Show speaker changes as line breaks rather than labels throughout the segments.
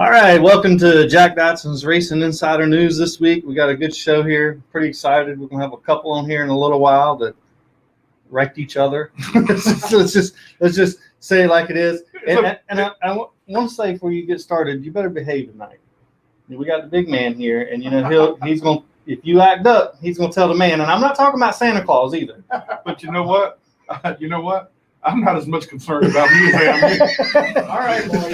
All right, welcome to Jack Dodson's Racing Insider News this week. We got a good show here. Pretty excited. We're gonna have a couple on here in a little while that wrecked each other. let's just say it like it is. And I want to say before you get started, you better behave tonight. We got the big man here, and he's gonna, if you act up, he's gonna tell the man. And I'm not talking about Santa Claus either.
But you know what? I'm not as much concerned about me as I am you. All right, boy.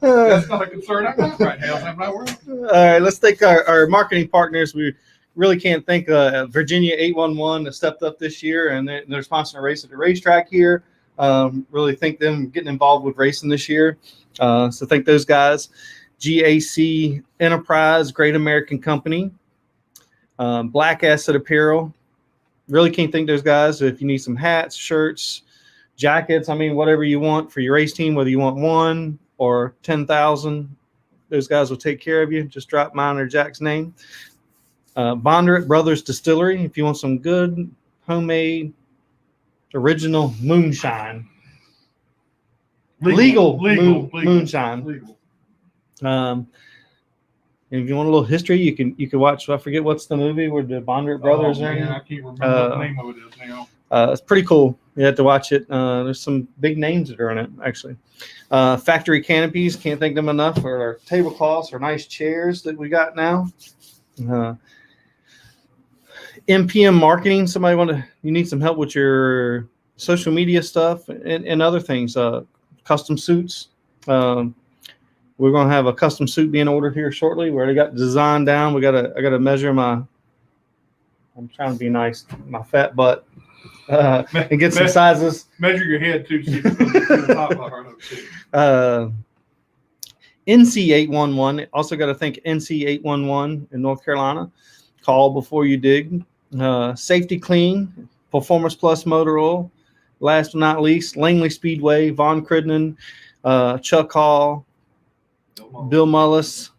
That's not a concern I'm not right now. I'm not worried.
All right, let's thank our marketing partners. We really can't thank Virginia 811 that stepped up this year, and they're sponsoring a race at the racetrack here. Really thank them getting involved with racing this year. So thank those guys. GAC Enterprise, Great American Company, Black Asset Apparel. Really can't thank those guys. If you need some hats, shirts, jackets, whatever you want for your race team, whether you want 1 or 10,000, those guys will take care of you. Just drop mine or Jack's name. Bondurant Brothers Distillery, if you want some good homemade original moonshine. Legal moonshine.
Legal.
And if you want a little history, you can watch. I forget what's the movie where the Bondurant brothers are in.
I can't remember what the name of it is now.
It's pretty cool. You have to watch it. There's some big names that are in it, actually. Factory Canopies, can't thank them enough for our tablecloths or nice chairs that we got now. MPM Marketing, you need some help with your social media stuff and other things. Custom suits. We're going to have a custom suit being ordered here shortly. We already got the design down. I got to measure I'm trying to be nice, my fat butt, and get some sizes.
Measure your head too. So you can
NC811. Also got to thank NC811 in North Carolina. Call before you dig. Safety Clean, Performance Plus Motor Oil. Last but not least, Langley Speedway, Von Cridnan, Chuck Hall, Bill Mullis.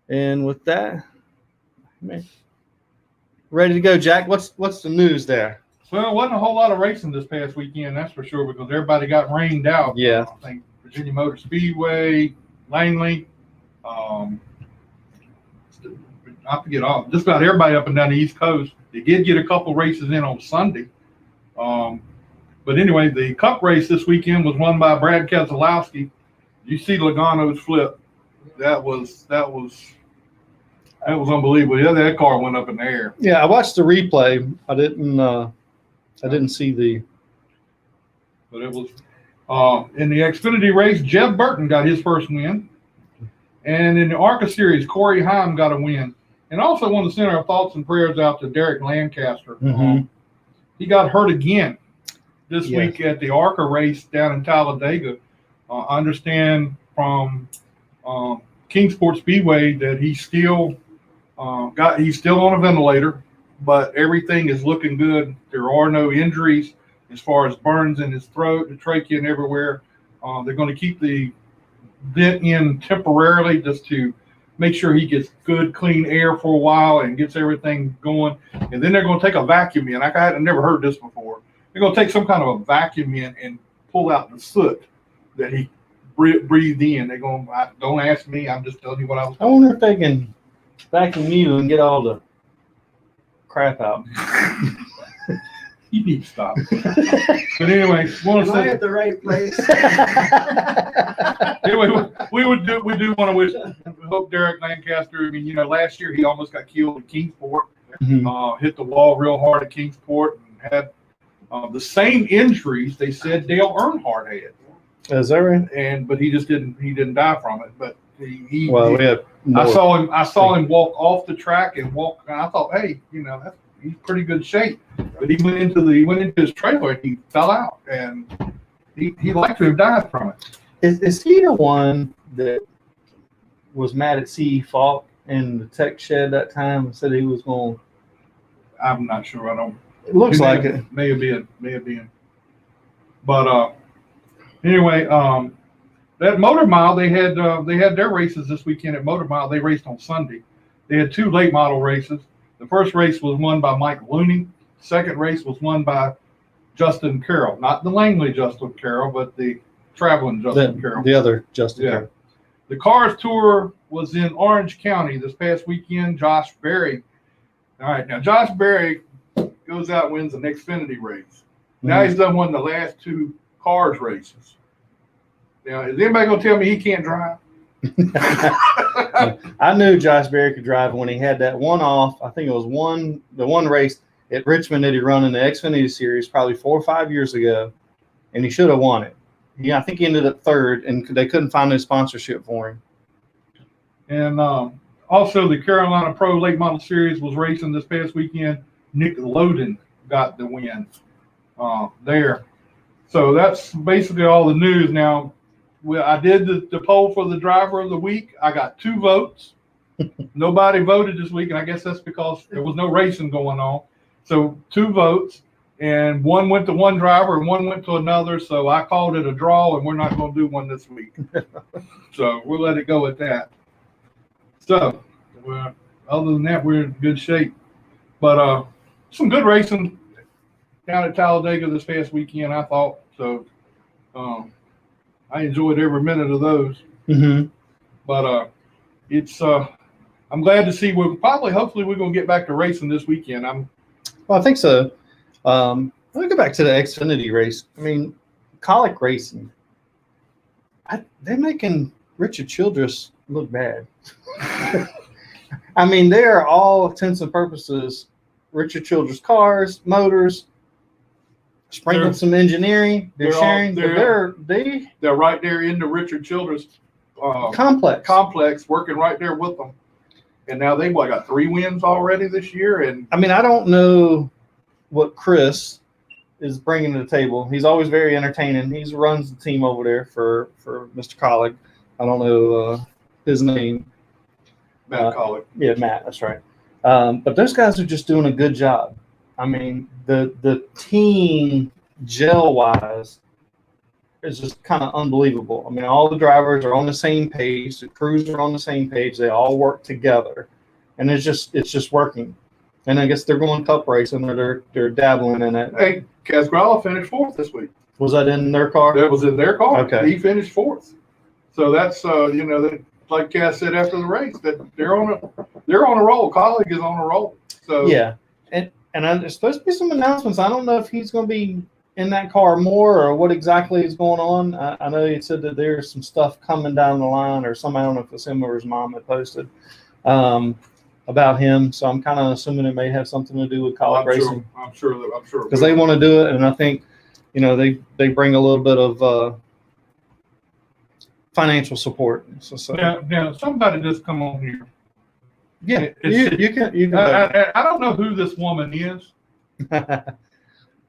And with that, ready to go, Jack. What's the news there?
Well, it wasn't a whole lot of racing this past weekend, that's for sure, because everybody got rained out.
Yeah.
I think Virginia Motor Speedway, Langley, I forget just about everybody up and down the East Coast. They did get a couple races in on Sunday. But anyway, the Cup race this weekend was won by Brad Keselowski. You see Logano's flip. That was unbelievable. Yeah, that car went up in the air.
Yeah, I watched the replay. I didn't see the.
But it was in the Xfinity race. Jeb Burton got his first win, and in the ARCA series, Corey Heim got a win. And also want to send our thoughts and prayers out to Derek Lancaster.
Mm-hmm.
He got hurt again this week at the ARCA race down in Talladega. I understand from Kingsport Speedway that he's still on a ventilator, but everything is looking good. There are no injuries as far as burns in his throat, the trachea, and everywhere. They're going to keep the vent in temporarily just to make sure he gets good, clean air for a while and gets everything going. And then they're going to take a vacuum in. I had never heard this before. They're going to take some kind of a vacuum in and pull out the soot that he breathed in. They're going, don't ask me. I'm just telling you what I was
I wonder if they can vacuum needle and get all the crap out.
You need to stop. But anyway,
Am I at the right place?
Anyway, we do want to wish, hope Derek Lancaster. Last year he almost got killed at Kingsport.
Mm-hmm.
Hit the wall real hard at Kingsport and had the same injuries they said Dale Earnhardt had.
Is that right?
But he just didn't die from it. But I saw him walk off the track and I thought, hey, he's pretty good shape. But he went into his trailer and he fell out, and he liked to have died from it.
Is he the one that was mad at CE Falk in the tech shed that time and said he was going to?
I'm not sure.
It looks like it.
May have been. But anyway, that Motor Mile, they had their races this weekend at Motor Mile. They raced on Sunday. They had 2 late model races. The first race was won by Mike Looney. Second race was won by Justin Carroll. Not the Langley Justin Carroll, but the traveling Justin Carroll.
The other Justin
Yeah.
Carroll.
The Cars Tour was in Orange County this past weekend. Josh Berry. All right, now Josh Berry goes out and wins an Xfinity race. Now he's done one of the last 2 Cars races. Now, is anybody going to tell me he can't drive?
I knew Josh Berry could drive when he had that one off. I think it was the one race at Richmond that he run in the Xfinity Series probably 4 or 5 years ago, and he should have won it. Yeah, I think he ended up 3rd, and they couldn't find no sponsorship for him.
And also, the Carolina Pro Late Model Series was racing this past weekend. Nick Loden got the win there. So that's basically all the news. Now, I did the poll for the driver of the week. I got 2 votes. Nobody voted this week, and I guess that's because there was no racing going on. So 2 votes, and one went to one driver and one went to another. So I called it a draw, and we're not going to do one this week. So we'll let it go at that. So, other than that, we're in good shape. But some good racing down at Talladega this past weekend, I thought. So I enjoyed every minute of those.
Mm-hmm.
But it's I'm glad to see hopefully we're going to get back to racing this weekend.
Well, I think so. Let me go back to the Xfinity race. I mean, Kowalik Racing, they're making Richard Childress look bad. I mean, they are all intents and purposes Richard Childress cars, motors, sprinkling some engineering. They're sharing. They're
right there in the Richard Childress
complex,
working right there with them. And now they've got 3 wins already this year. And
I mean, I don't know what Chris is bringing to the table. He's always very entertaining. He runs the team over there for Mr. Kowalik. I don't know his name.
Matt Kowalik.
Yeah, Matt. That's right. But those guys are just doing a good job. I mean, the team gel wise is just kind of unbelievable. I mean, all the drivers are on the same page. The crews are on the same page. They all work together, and it's just working. And I guess they're going cup racing, or they're dabbling in it.
Hey, Casgralla finished 4th this week.
Was that in their car?
That was in their car.
Okay.
He finished 4th. So that's like Cass said after the race, that they're on a roll. Kowalik is on a roll. So
yeah, and there's supposed to be some announcements. I don't know if he's going to be in that car more or what exactly is going on. I know he said that there's some stuff coming down the line, or somebody, I don't know if it's him or his mom that posted about him. So I'm kind of assuming it may have something to do with Kowalik Racing.
I'm sure.
Because they want to do it, and I think they bring a little bit of financial support. So.
Now somebody just come on here.
Yeah, you can.
I don't know who this woman is.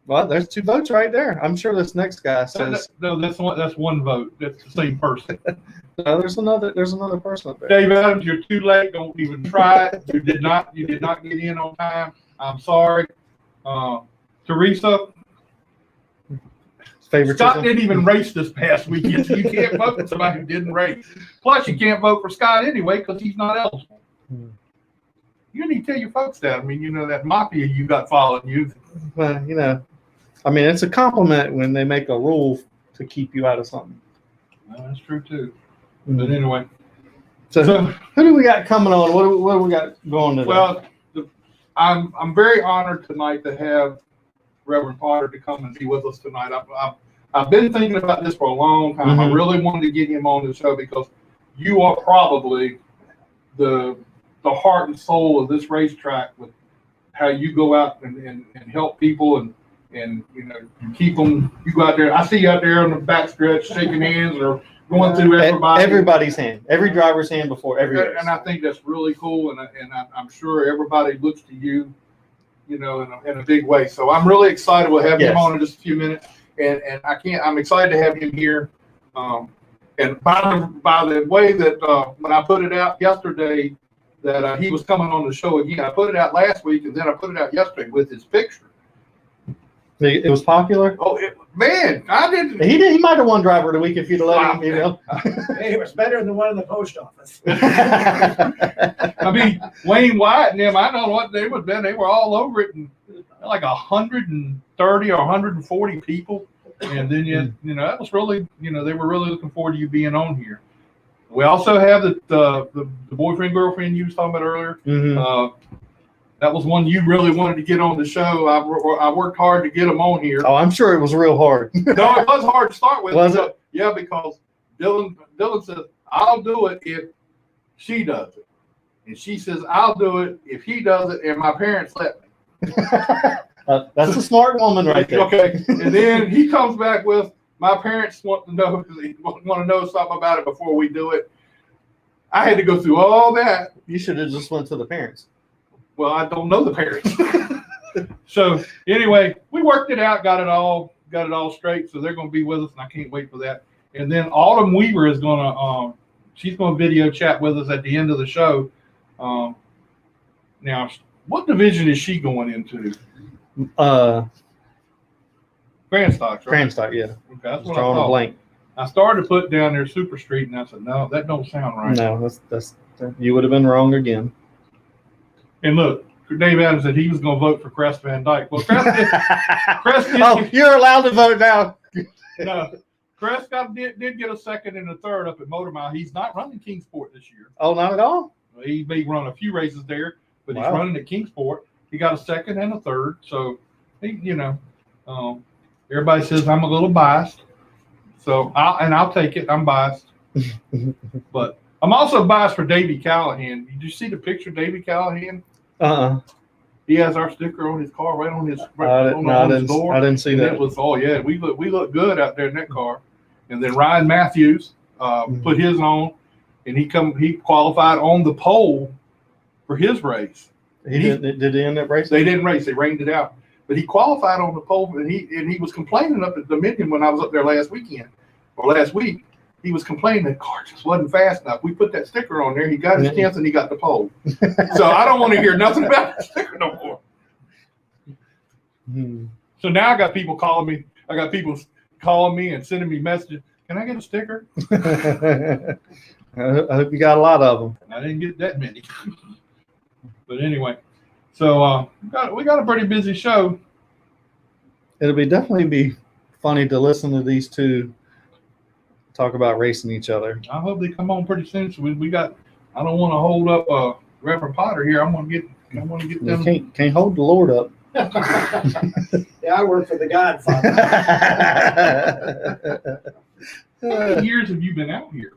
Well, there's 2 votes right there. I'm sure this next guy says.
No, that's one vote. That's the same person.
No, there's another person up there.
Dave Adams, you're too late. Don't even try it. You did not get in on time. I'm sorry. Teresa. Scott didn't even race this past weekend, so you can't vote for somebody who didn't race. Plus, you can't vote for Scott anyway because he's not eligible. You need to tell your folks that. I mean, that mafia you got following you.
Well, I mean, it's a compliment when they make a rule to keep you out of something.
Well, that's true too. But anyway,
so who do we got coming on? What do we got going today?
Well, I'm very honored tonight to have Reverend Potter to come and be with us tonight. I've been thinking about this for a long time.
Mm-hmm.
I really wanted to get him on the show because you are probably the heart and soul of this racetrack, with how you go out and help people and you keep them. You go out there. I see you out there on the back stretch shaking hands or going through
everybody's hand, every driver's hand before every race.
And I think that's really cool. And I'm sure everybody looks to you, in a big way. So I'm really excited. We'll have him on in just a few minutes. And I'm excited to have him here. And by the way that when I put it out yesterday that he was coming on the show again, I put it out last week and then I put it out yesterday with his picture.
It was popular.
Oh man, I didn't.
He might have won driver of the week if you'd have let him.
Hey, it was better than the one in the post office.
I mean, Wayne White and them, I don't know what they would have been. They were all over it, and like 130 or 140 people And then that was really, they were really looking forward to you being on here. We also have the boyfriend girlfriend you was talking about earlier.
Mm-hmm.
That was one you really wanted to get on the show. I worked hard to get them on here.
Oh, I'm sure it was real hard.
No, it was hard to start with.
Was it?
Yeah, because Dylan says, I'll do it if she does it. And she says, I'll do it if he does it and my parents let me.
That's a smart woman right there.
Okay. And then he comes back with, my parents want to know something about it before we do it. I had to go through all that.
You should have just went to the parents.
Well, I don't know the parents. So anyway, we worked it out, got it all straight. So they're going to be with us, and I can't wait for that. And then Autumn Weaver is going to, she's going to video chat with us at the end of the show. Now, what division is she going into? Grand Stocks, right?
Grand Stock, yeah.
Okay, that's what I
Drawing a
thought.
blank.
I started to put down there Super Street, and I said, no, that don't sound right.
No, that's you would have been wrong again.
And look, Dave Adams said he was going to vote for Crest Van Dyke. Well, Crest
You're allowed to vote now.
No, Crest did get a second and a third up at Motor Mile. He's not running Kingsport this year.
Oh, not at all?
He may run a few races there, but
Wow.
he's running at Kingsport. He got a second and a third. So, everybody says I'm a little biased. So, I'll take it. I'm biased. But I'm also biased for Davey Callahan. Did you see the picture of Davey Callahan? He has our sticker on his car, right on his door.
I didn't see
And
that.
it was, we look good out there in that car. And then Ryan Matthews put his on, and he qualified on the pole for his race.
Did he end up racing?
They didn't race; they rained it out. But he qualified on the pole, and he was complaining up at Dominion when I was up there last week. He was complaining the car just wasn't fast enough. We put that sticker on there. He got his chance, and he got the pole. So I don't want to hear nothing about the sticker no more. So now I got people calling me. I got people calling me and sending me messages. Can I get a sticker?
I hope you got a lot of them.
I didn't get that many. But anyway, so we got a pretty busy show.
It'll definitely be funny to listen to these two talk about racing each other.
I hope they come on pretty soon. So we got. I don't want to hold up Reverend Potter here. I want to get them.
You can't hold the Lord up.
Yeah, I work for the Godfather.
How many years have you been out here?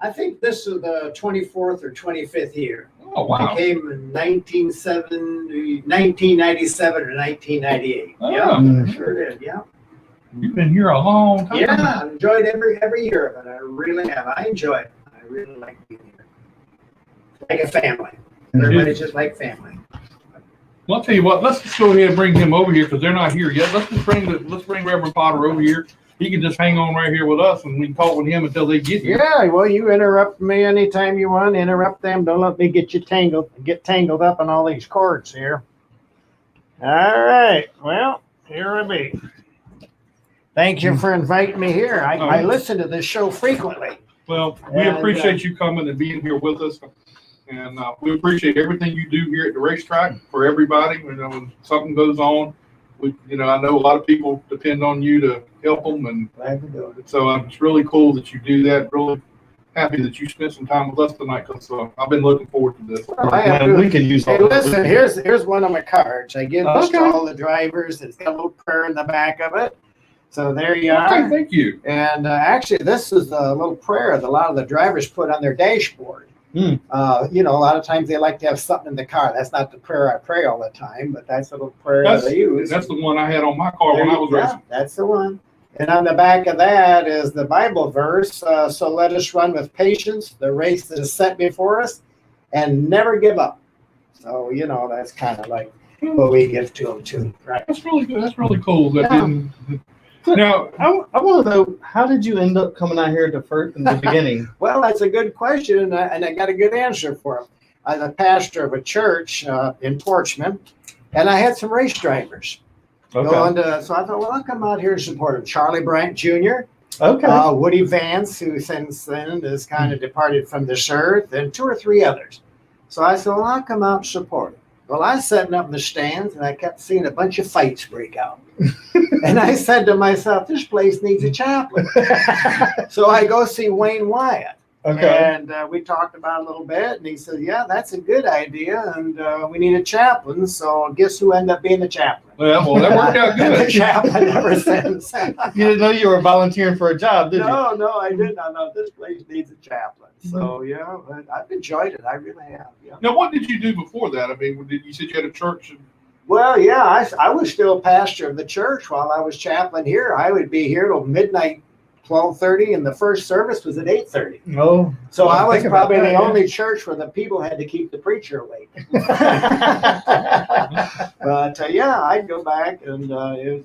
I think this is the 24th or 25th year.
Oh, wow.
I came in 1997 or 1998.
Oh.
Yeah, sure did. Yeah.
You've been here a long time.
Yeah, I enjoyed every year of it. I really have. I enjoy it. I really like being here. It's like a family. Everybody's just like family.
Well, I'll tell you what. Let's just go ahead and bring him over here because they're not here yet. Let's bring Reverend Potter over here. He can just hang on right here with us, and we can talk with him until they get here.
Yeah, well, you interrupt me anytime you want. Interrupt them. Don't let me get tangled up in all these cords here. All right. Well, here I be. Thank you for inviting me here. I listen to this show frequently.
Well, we appreciate you coming and being here with us, and we appreciate everything you do here at the racetrack for everybody. When something goes on, I know a lot of people depend on you to help them, and so it's really cool that you do that. Really happy that you spent some time with us tonight because I've been looking forward to this.
We can use all
listen, here's one of my cards. I give this to all the drivers. It's got a little prayer in the back of it. So there you are.
Okay, thank you.
And actually, this is a little prayer that a lot of the drivers put on their dashboard. A lot of times they like to have something in the car. That's not the prayer I pray all the time, but that's a little prayer that I use.
That's the one I had on my car when I was racing.
That's the one. And on the back of that is the Bible verse. So let us run with patience the race that is set before us and never give up. So, that's kind of like what we give to them too. Right.
That's really good. That's really cool.
Now, I want to know, how did you end up coming out here in the beginning?
Well, that's a good question, and I got a good answer for it. I'm a pastor of a church in Portsmouth, and I had some race drivers. So I thought, well, I'll come out here and support them. Charlie Bryant Jr., Woody Vance, who since then has kind of departed from this earth, and 2 or 3 others. So I said, well, I'll come out and support them. Well, I was sitting up in the stands, and I kept seeing a bunch of fights break out. And I said to myself, this place needs a chaplain. So I go see Wayne Wyatt.
Okay.
And we talked about it a little bit, and he said, yeah, that's a good idea, and we need a chaplain. So guess who ended up being the chaplain?
Well, that worked out
The
good.
chaplain ever since.
You didn't know you were volunteering for a job, did you?
No, I did not know this place needs a chaplain. So yeah, but I've enjoyed it. I really have. Yeah.
Now, what did you do before that? I mean, you said you had a church.
Well, yeah, I was still pastor of the church while I was chaplain here. I would be here till midnight, 12:30, and the first service was at 8:30.
No.
So I was
think about
probably
that,
the
yeah.
only church where the people had to keep the preacher awake. But yeah, I'd go back, and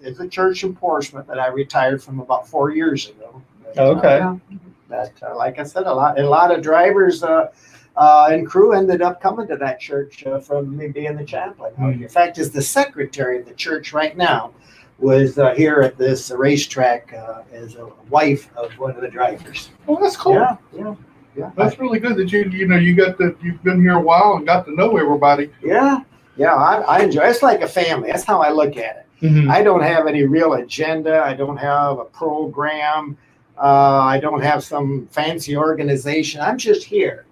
it's a church in Portsmouth that I retired from about 4 years ago. But,
Okay.
yeah, but like I said, a lot of drivers and crew ended up coming to that church from me being the chaplain. In fact, is the secretary of the church right now was here at this racetrack as a wife of one of the drivers.
Oh, that's cool.
Yeah.
That's really good that you've been here a while and got to know everybody.
Yeah. I enjoy it. It's like a family. That's how I look at it.
Mhm.
I don't have any real agenda. I don't have a program. I don't have some fancy organization. I'm just here.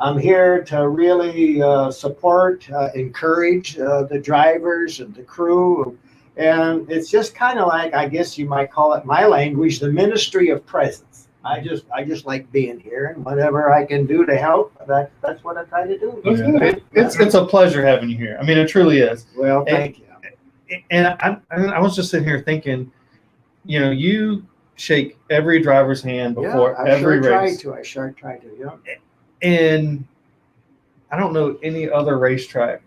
I'm here to really support, encourage the drivers and the crew. And it's just kind of like, I guess you might call it my language, the ministry of presence. I just like being here, and whatever I can do to help, that's what I try to do.
That's good.
It's a pleasure having you here. I mean, it truly is.
Well, thank you.
And I was just sitting here thinking, you shake every driver's hand before every race.
I sure try to, yeah.
And I don't know any other racetrack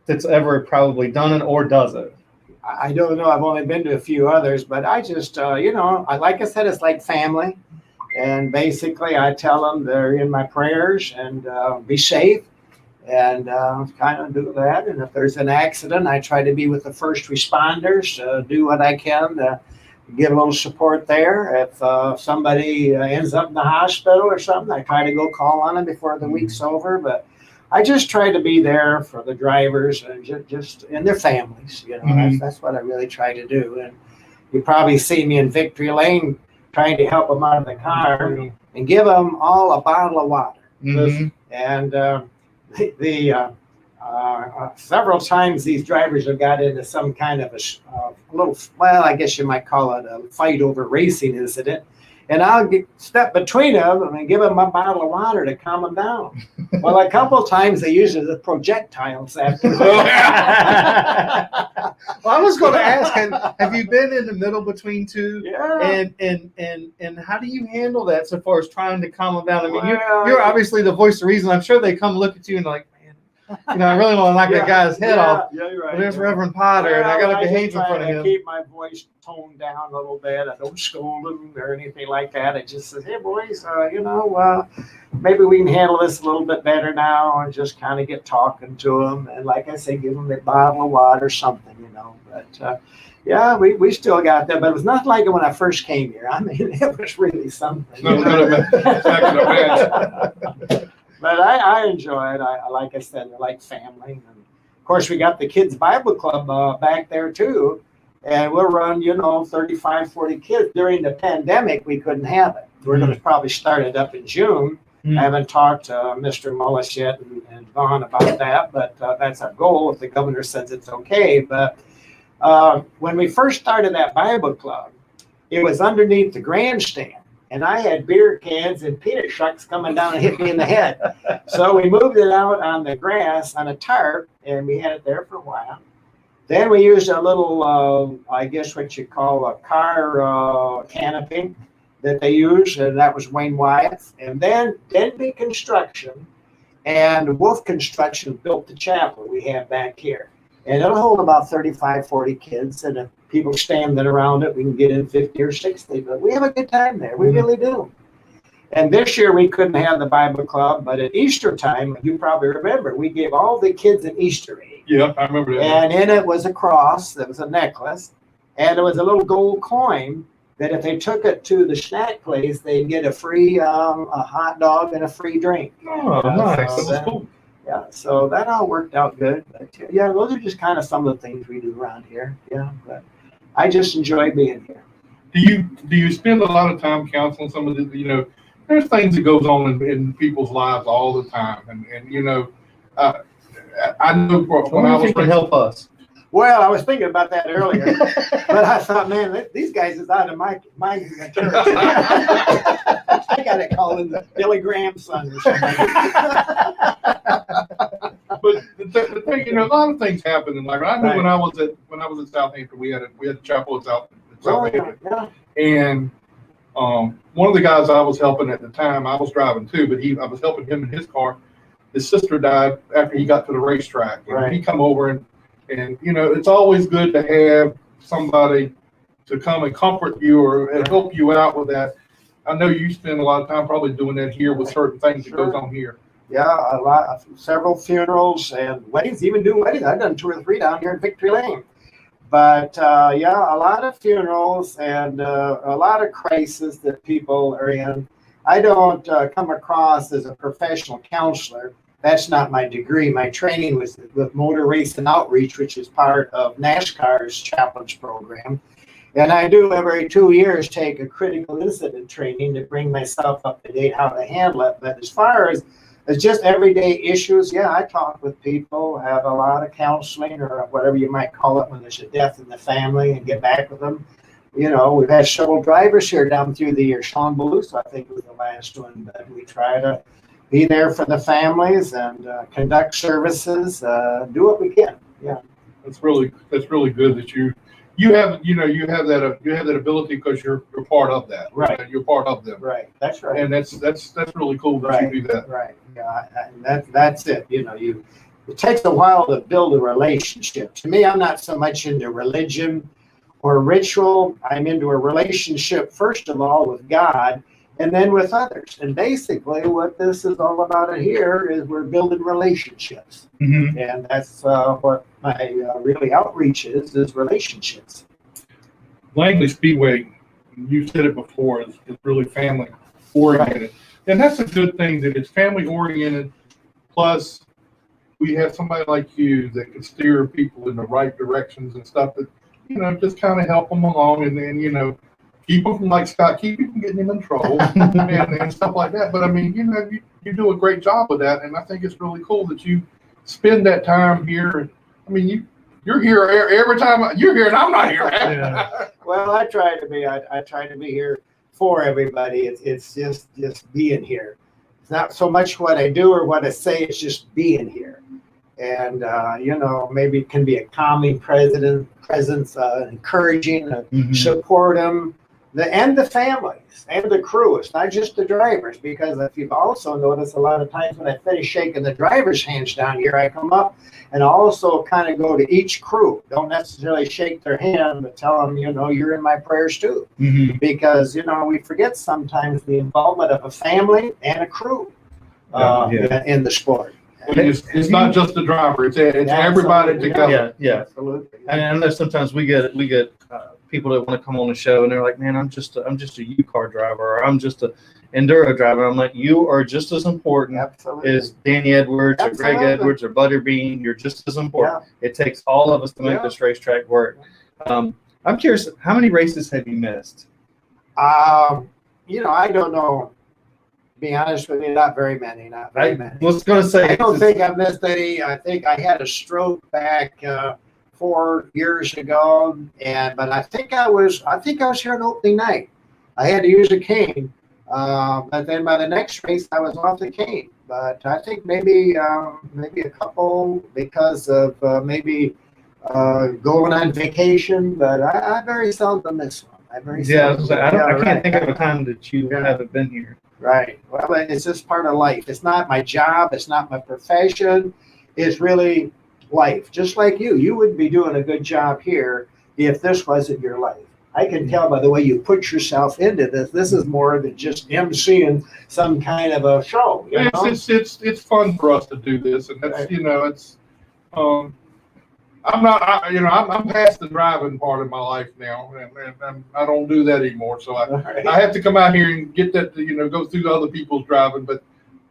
that's ever probably done it or does it.
I don't know. I've only been to a few others, but I just, like I said, it's like family. And basically, I tell them they're in my prayers and be safe and kind of do that. And if there's an accident, I try to be with the first responders, do what I can to give a little support there. If somebody ends up in the hospital or something, I try to go call on them before the week's over. But I just try to be there for the drivers and just and their families. That's what I really try to do. And you probably see me in Victory Lane trying to help them out of the car and give them all a bottle of water.
Mhm.
And several times these drivers have got into some kind of a little, well, I guess you might call it a fight over racing incident. And I'll step between them and give them a bottle of water to calm them down. Well, a couple of times they use the projectiles after.
Well, I was going to ask, have you been in the middle between two?
Yeah.
And how do you handle that so far as trying to calm them down? I mean,
Well,
you're obviously the voice of reason. I'm sure they come look at you and like, man, I really want to knock that guy's head off.
Yeah, you're right.
But there's Reverend Potter, and I got to behave in front of him.
Keep my voice toned down a little bit. I don't scold them or anything like that. I just say, hey, boys, maybe we can handle this a little bit better now, and just kind of get talking to them. And like I say, give them a bottle of water or something, But yeah, we still got that. But it was not like it when I first came here. I mean, it was really something.
I can imagine.
But I enjoy it. Like I said, they're like family. And of course, we got the Kids Bible Club back there too. And we'll run, 35, 40 kids. During the pandemic, we couldn't have it. We're going to probably start it up in June. I haven't talked to Mr. Mullis yet and Vaughn about that, but that's our goal if the governor says it's okay. But when we first started that Bible Club, it was underneath the grandstand. And I had beer cans and peanut shucks coming down and hit me in the head. So we moved it out on the grass on a tarp, and we had it there for a while. Then we used a little, I guess what you call a car canopy that they use, and that was Wayne Wyatt. And then Denby Construction and Wolf Construction built the chapel we have back here. And it'll hold about 35, 40 kids, and if people standing around it, we can get in 50 or 60, but we have a good time there. We really do. And this year we couldn't have the Bible Club, but at Easter time, you probably remember, we gave all the kids an Easter egg.
Yeah, I remember that.
And in it was a cross, that was a necklace, and there was a little gold coin that if they took it to the snack place, they'd get a free a hot dog and a free drink.
Oh, nice.
So
That's cool.
yeah, so that all worked out good. But yeah, those are just kind of some of the things we do around here. Yeah, but I just enjoy being here.
Do you spend a lot of time counseling some of the, there's things that goes on in people's lives all the time, and I know when I was
can help us.
Well, I was thinking about that earlier, but I thought, man, these guys is out of my territory. I got to call in the Billy Graham son or something.
But the thing, a lot of things happen in life. I know when I was at Southampton, we had a chapel at Southampton, and one of the guys I was helping at the time, I was driving too, but I was helping him in his car. His sister died after he got to the racetrack, and he come over and it's always good to have somebody to come and comfort you or help you out with that. I know you spend a lot of time probably doing that here with certain things that goes on here.
Yeah, several funerals and weddings, even doing weddings. I've done 2 or 3 down here in Victory Lane. But a lot of funerals and a lot of crises that people are in. I don't come across as a professional counselor. That's not my degree. My training was with Motor Race and Outreach, which is part of NASCAR's Chaplin's program. And I do every 2 years take a critical incident training to bring myself up to date how to handle it. But as far as just everyday issues, I talk with people, have a lot of counseling or whatever you might call it when there's a death in the family, and get back with them. We've had several drivers here down through the year. Sean Beluso, I think, was the last one, but we try to be there for the families and conduct services, do what we can. Yeah,
that's really good that you have that ability because you're part of that.
Right,
you're part of them.
Right, that's right.
And that's really cool that you do that.
Right, yeah, and that's it. It takes a while to build a relationship. To me, I'm not so much into religion or ritual. I'm into a relationship first of all with God, and then with others. And basically what this is all about here is we're building relationships. Mm-hmm. And that's what my really outreach is relationships.
Langley Speedway, you said it before, is really family oriented. Right. And that's a good thing that it's family oriented. Plus we have somebody like you that can steer people in the right directions and stuff that, just kind of help them along, and then, keep them from, like Scott, keep you from getting him in trouble and stuff like that. But I mean, you do a great job with that, and I think it's really cool that you spend that time here. I mean, you're here every time you're here, and I'm not here.
Yeah. Well, I try to be. I try to be here for everybody. It's just being here. It's not so much what I do or what I say. It's just being here. And maybe it can be a calming presence, encouraging, support them, and the families and the crew. It's not just the drivers, because if you've also noticed, a lot of times when I finish shaking the drivers' hands down here, I come up and also kind of go to each crew. Don't necessarily shake their hand, but tell them, you're in my prayers too. Mm-hmm. Because, we forget sometimes the involvement of a family and a crew in the sport.
It's not just the driver; it's everybody together.
Yeah, absolutely. And I know sometimes we get people that want to come on the show, and they're like, "Man, I'm just a U-car driver, or I'm just a enduro driver." I'm like, "You are just as important as Danny Edwards or Greg Edwards or Butterbean. You're just as important. Yeah. It takes all of us to make this racetrack work." I'm curious, how many races have you missed?
I don't know. Be honest with you, not very many.
I was going to say,
I don't think I've missed any. I think I had a stroke back 4 years ago, but I think I was here on opening night. I had to use a cane, but then by the next race I was off the cane. But I think maybe a couple because of maybe going on vacation. But I very seldom miss one. I
can't think of a time that you haven't been here.
Right. Well, it's just part of life. It's not my job. It's not my profession. It's really life. Just like you. You would be doing a good job here if this wasn't your life. I can tell by the way you put yourself into this. This is more than just emceeing some kind of a show.
It's fun for us to do this, and that's I'm past the driving part of my life now, and I don't do that anymore. So I have to come out here and get that, go through other people's driving, but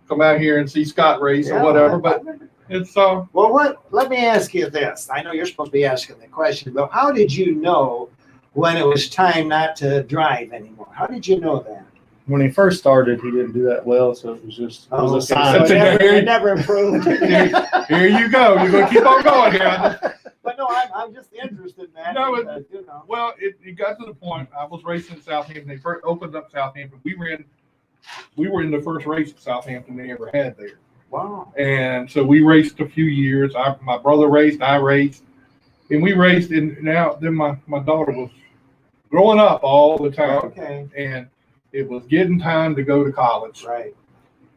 come out here and see Scott race or whatever. But it's
well, let me ask you this. I know you're supposed to be asking the question, but how did you know when it was time not to drive anymore? How did you know that?
When he first started, he didn't do that well, so it was just it was a sign.
So it never improved.
Here you go. You're going to keep on going here.
But no, I'm just interested in that.
No,
because, you know.
Well, it got to the point. I was racing in Southampton. They first opened up Southampton. We were in the first race at Southampton they ever had there.
Wow.
And so we raced a few years. My brother raced, I raced, and we raced. And then my daughter was growing up all the time.
Okay.
And it was getting time to go to college.
Right.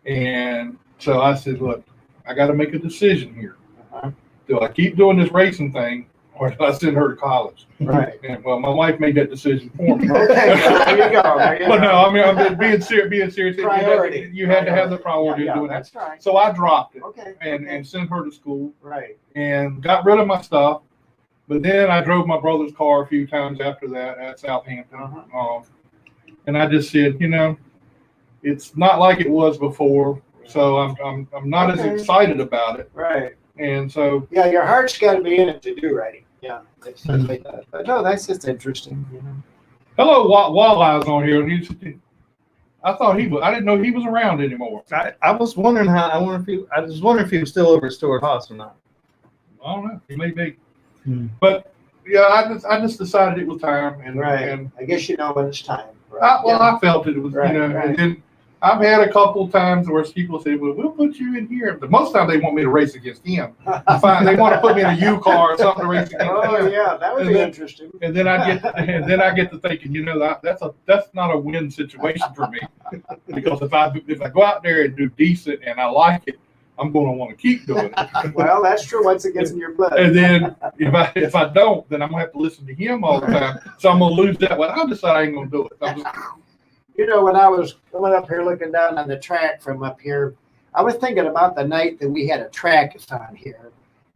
And so I said, look, I got to make a decision here.
Uh-huh.
Do I keep doing this racing thing, or do I send her to college?
Right.
And well, my wife made that decision for me.
Okay. There you go.
But no, I mean, I'm being serious.
Priority.
You had to have the priority of doing that.
That's right.
So I dropped it
Okay.
and sent her to school
Right.
and got rid of my stuff. But then I drove my brother's car a few times after that at Southampton.
Uh-huh.
And I just said, it's not like it was before. So I'm not as excited about it.
Right.
And so
Yeah, your heart's got to be in it to do right. Yeah. It certainly does. But no, that's just interesting.
hello, Walleye's on here. And I thought he was. I didn't know he was around anymore.
I was wondering I was wondering if he was still over at Stewart Haas or not.
I don't know. He may be.
Hmm.
But yeah, I just decided it was time. And
Right.
And
I guess you know when it's time. Right.
I felt it was.
Right,
And
right.
then I've had a couple times where people say, "Well, we'll put you in here." But most time they want me to race against him. They want to put me in a U car or something to race against
Oh
him.
yeah, that would
And
be
then-
interesting.
And then I get to thinking, that's not a win situation for me, because if I go out there and do decent and I like it, I'm going to want to keep doing it.
Well, that's true once it gets in your blood.
And then if I don't, then I'm gonna have to listen to him all the time. So I'm gonna lose that one. I decide I ain't gonna do it.
You know, when I was coming up here looking down on the track from up here, I was thinking about the night that we had a track-a-thon here.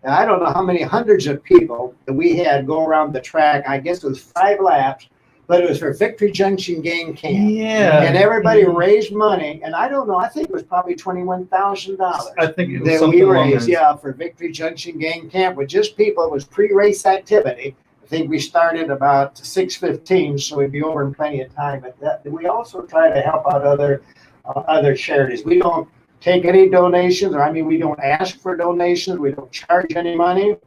And I don't know how many hundreds of people that we had go around the track. I guess it was 5 laps, but it was for Victory Junction Game Camp.
Yeah.
And everybody raised money, and I don't know, I think it was probably $21,000.
I think it was
That
something
we
along
raised,
those-
yeah, for Victory Junction Game Camp with just people. It was pre-race activity. I think we started about 6:15, so we'd be over in plenty of time. But we also try to help out other charities. We don't take any donations, or we don't ask for donations. We don't charge any money.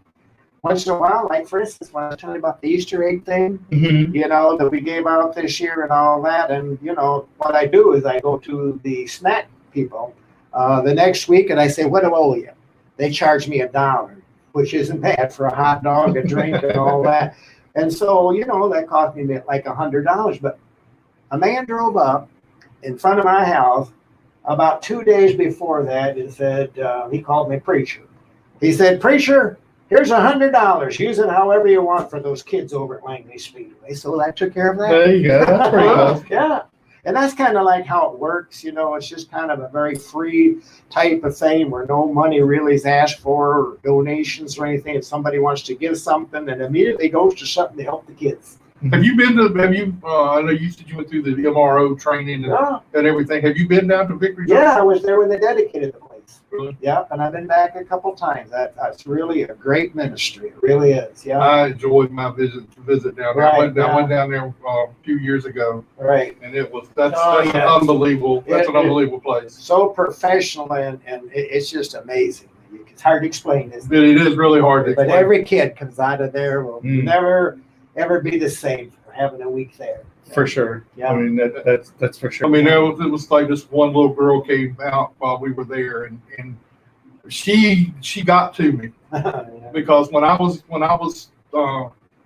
Once in a while, like for instance, when I was telling you about the Easter egg thing,
Mhm.
that we gave out this year and all that, and what I do is I go to the snack people the next week and I say, "What do I owe you?" They charge me $1, which isn't bad for a hot dog, a drink, and all that. And so, that cost me like $100. But a man drove up in front of my house about 2 days before that and said, he called me preacher. He said, "Preacher, here's $100. Use it however you want for those kids over at Langley Speedway." So I took care of that.
There you go. That's pretty cool.
Yeah. And that's kind of like how it works. It's just kind of a very free type of thing where no money really is asked for, or donations or anything. If somebody wants to give something, and immediately goes to something to help the kids.
Have you been to? I know you said you went through the MRO training and everything. Have you been down to Victory?
Yeah, I was there when they dedicated the place.
Really?
Yep, and I've been back a couple times. That's really a great ministry. It really is. Yeah.
I enjoyed my visit down there.
Right,
I went
yeah.
down there a few years ago,
Right.
and that's
Oh,
an
yeah.
unbelievable. That's an unbelievable place.
So professional, and it's just amazing. It's hard to explain this.
It is really hard to
But
explain.
every kid comes out of there will
Mm.
never, ever be the same for having a week there.
For sure.
Yeah.
I mean, that's for sure.
I mean, it was like this one little girl came out while we were there, and she got to me
Yeah.
because when I was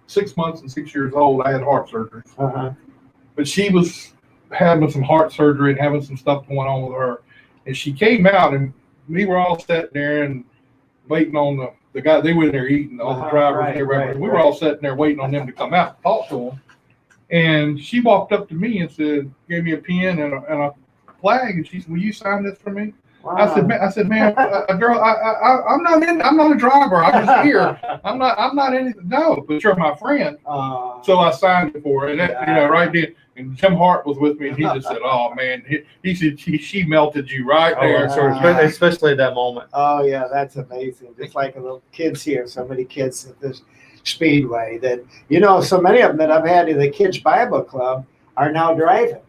6 months and 6 years old, I had heart surgery.
Uh-huh.
But she was having some heart surgery and having some stuff going on with her, and she came out, and we were all sitting there and waiting on the guy. They were in there eating, all the drivers.
Right,
and everybody.
right,
We were all sitting there waiting on them to come out and talk to them. And she walked up to me and gave me a pen and a flag, and she said, "Will you sign this for me?"
Wow.
I said, "Man, girl, I'm not a driver. I'm just here. I'm not anything. No, but you're my friend." So I signed it for her, and that, right then. And Tim Hart was with me, and he just said, "Oh man," he said, she melted you right there.
Sort of, especially at that moment.
Oh yeah, that's amazing. Just like the little kids here, so many kids. Speedway that, you know, so many of them that I've had in the kids' Bible club are now driving.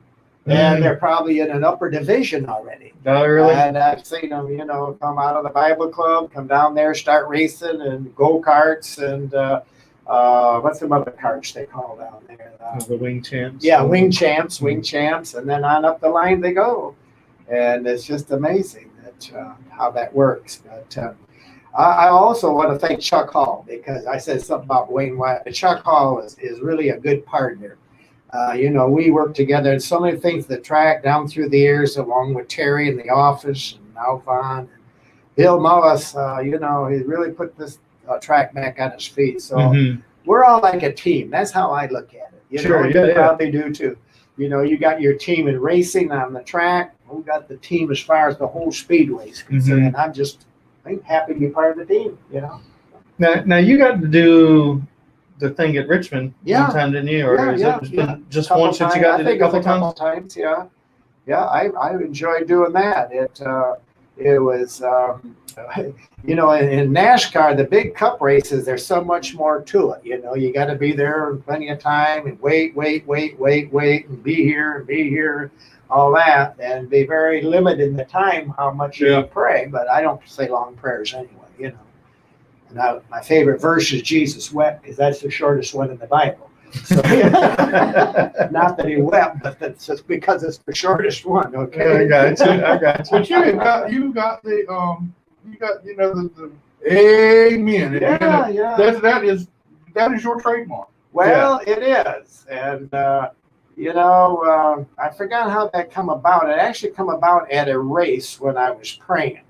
And they're probably in an upper division already.
Oh, really?
And I've seen them, you know, come out of the Bible club, come down there, start racing and go-karts and what's some other karts they call down there?
The wing champs.
Yeah, wing champs, and then on up the line they go. And it's just amazing that how that works. But I also want to thank Chuck Hall because I said something about Wayne Wyatt. But Chuck Hall is really a good partner. You know, we work together in so many things, the track down through the years, along with Terry in the office and now Vaughn. And Bill Mullis, you know, he really put this track back on his feet. So we're all like a team. That's how I look at it. You know, you probably do too. You know, you got your team in racing on the track. We got the team as far as the whole Speedway is concerned. I'm happy to be part of the team, you know.
Now you got to do the thing at Richmond one time, didn't you? Or just once that you got to do a couple
times? Yeah. I enjoyed doing that. It was, you know, in NASCAR, the big cup races, there's so much more to it. You know, you got to be there plenty of time and wait, and be here, all that, and be very limited in the time how much you pray. But I don't say long prayers anyway, you know. And my favorite verse is Jesus wept because that's the shortest one in the Bible. So, not that he wept, but that's just because it's the shortest one. Okay,
I got you.
But you got the amen.
Yeah.
That is your trademark.
Well, it is, and you know, I forgot how that come about. It actually come about at a race when I was praying.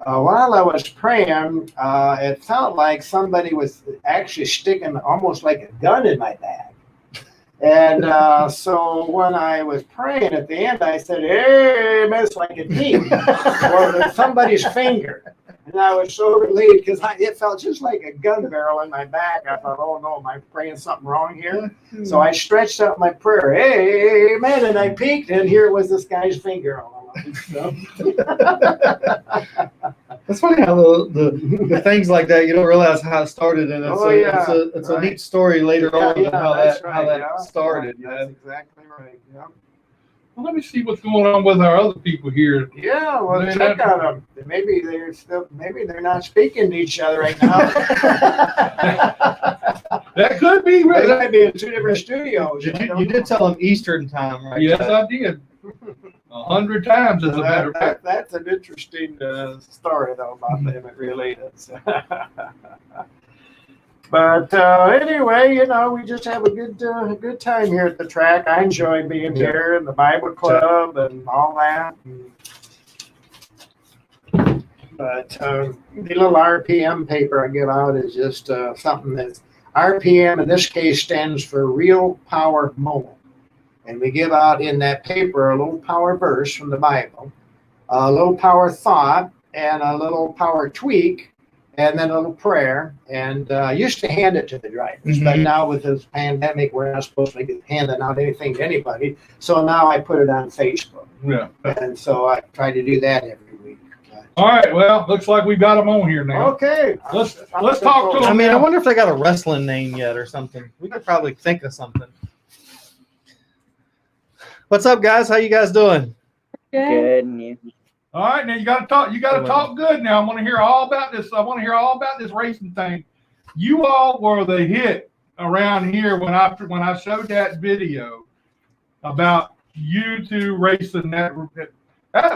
While I was praying, it felt like somebody was actually sticking almost like a gun in my bag. And so when I was praying at the end, I said, "Amen," it's like a team or somebody's finger. And I was so relieved because it felt just like a gun barrel in my back. I thought, oh no, am I praying something wrong here? So I stretched out my prayer, amen, and I peeked, and here was this guy's finger all along. So.
That's funny how the things like that, you don't realize how it started, and it's a neat story later on how that started.
That's exactly right. Yeah.
Well, let me see what's going on with our other people here.
Yeah, well, check on them. Maybe they're not speaking to each other right now.
That could be.
They might be in two different studios.
You did tell them Eastern time, right?
Yes, I did. 100 times, as a matter of fact.
That's an interesting story, though, about them. It really is. But anyway, you know, we just have a good time here at the track. I enjoy being here in the Bible Club and all that. But the little RPM paper I give out is just something that's RPM, in this case, stands for Real Power Moment. And we give out in that paper a little power verse from the Bible, a little power thought, and a little power tweak, and then a little prayer. And I used to hand it to the drivers, but now with this pandemic, we're not supposed to be handing out anything to anybody. So now I put it on Facebook.
Yeah.
And so I try to do that every week.
All right. Well, looks like we got them on here now.
Okay.
Let's talk to them.
I mean, I wonder if they got a wrestling name yet or something. We could probably think of something. What's up, guys? How you guys doing?
Good. And you?
All right, now you got to talk. You got to talk good. Now I want to hear all about this. I want to hear all about this racing thing. You all were the hit around here when I showed that video about you two racing. That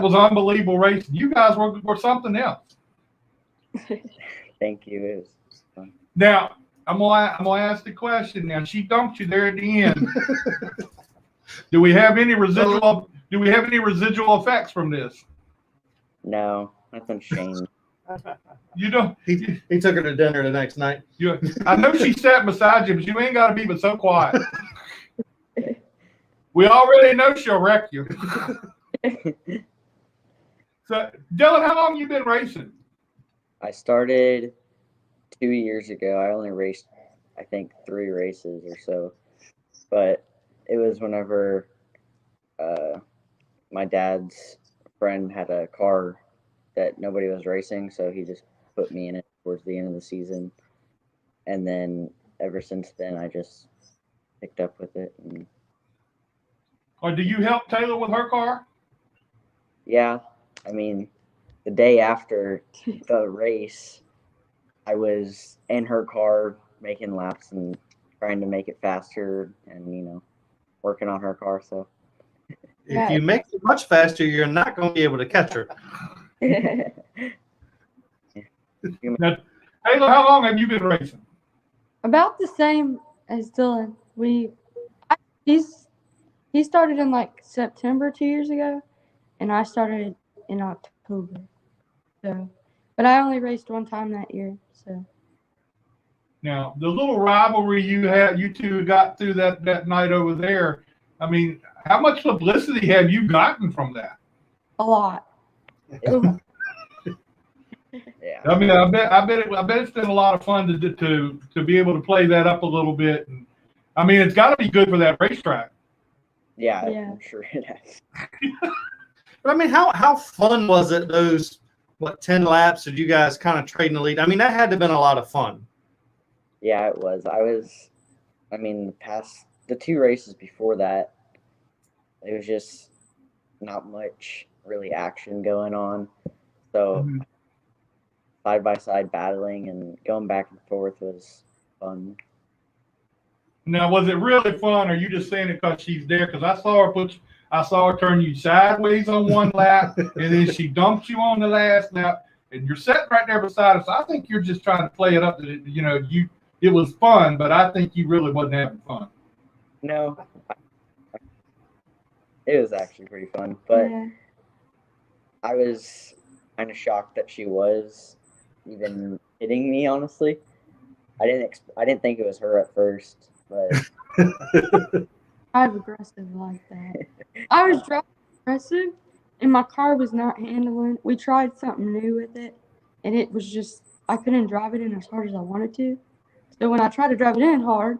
was unbelievable racing. You guys were something else.
Thank you. It was fun.
Now I'm gonna ask the question. Now she dunked you there at the end. Do we have any residual effects from this?
No, nothing changed.
You don't.
He took her to dinner the next night.
I know she sat beside you, but you ain't got to be but so quiet. We already know she'll wreck you. So, Dylan, how long you been racing?
I started 2 years ago. I only raced, I think, 3 races or so. But it was whenever my dad's friend had a car that nobody was racing, so he just put me in it towards the end of the season. and then ever since then, I just picked up with it. And
Or do you help Taylor with her car?
yeah, I mean, the day after the race, I was in her car making laps and trying to make it faster, and working on her car. So
If you make it much faster, you're not going to be able to catch her.
Now, Taylor, how long have you been racing?
About the same as Dylan. He started in like September 2 years ago, and I started in October. So, but I only raced one time that year. So
Now, the little rivalry you two got through that night over there. I mean, how much publicity have you gotten from that?
a lot.
yeah,
I mean, I bet it's been a lot of fun to be able to play that up a little bit. And I mean, it's got to be good for that racetrack.
Yeah.
I'm sure it has.
But I mean, how fun was it? Those 10 laps? Did you guys kind of trading the lead? I mean, that had to have been a lot of fun.
Yeah, it was. I mean, the two races before that, it was just not much really action going on. So side by side battling and going back and forth was fun.
Now, was it really fun, or are you just saying it because she's there? Because I saw her turn you sideways on one lap, and then she dumped you on the last lap, and you're sitting right there beside us. I think you're just trying to play it up that it was fun, but I think you really wasn't having fun.
No, it was actually pretty fun, but
Yeah.
I was kind of shocked that she was even hitting me. Honestly, I didn't think it was her at first, but
I'm aggressive like that. I was driving aggressive, and my car was not handling. We tried something new with it, and it was just I couldn't drive it in as hard as I wanted to. So when I tried to drive it in hard,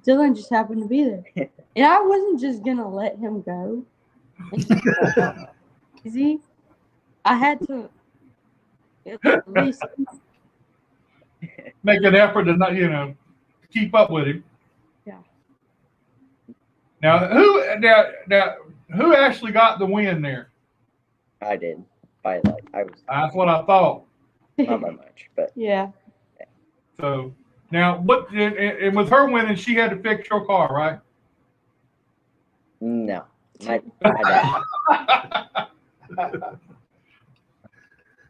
Dylan just happened to be there, and I wasn't just gonna let him go. Easy, I had to at least.
Make an effort to not, keep up with him.
Yeah.
Now, who actually got the win there?
I did.
That's what I thought.
Not by much, but
Yeah.
So now, and with her winning, she had to fix your car, right?
no. My dad.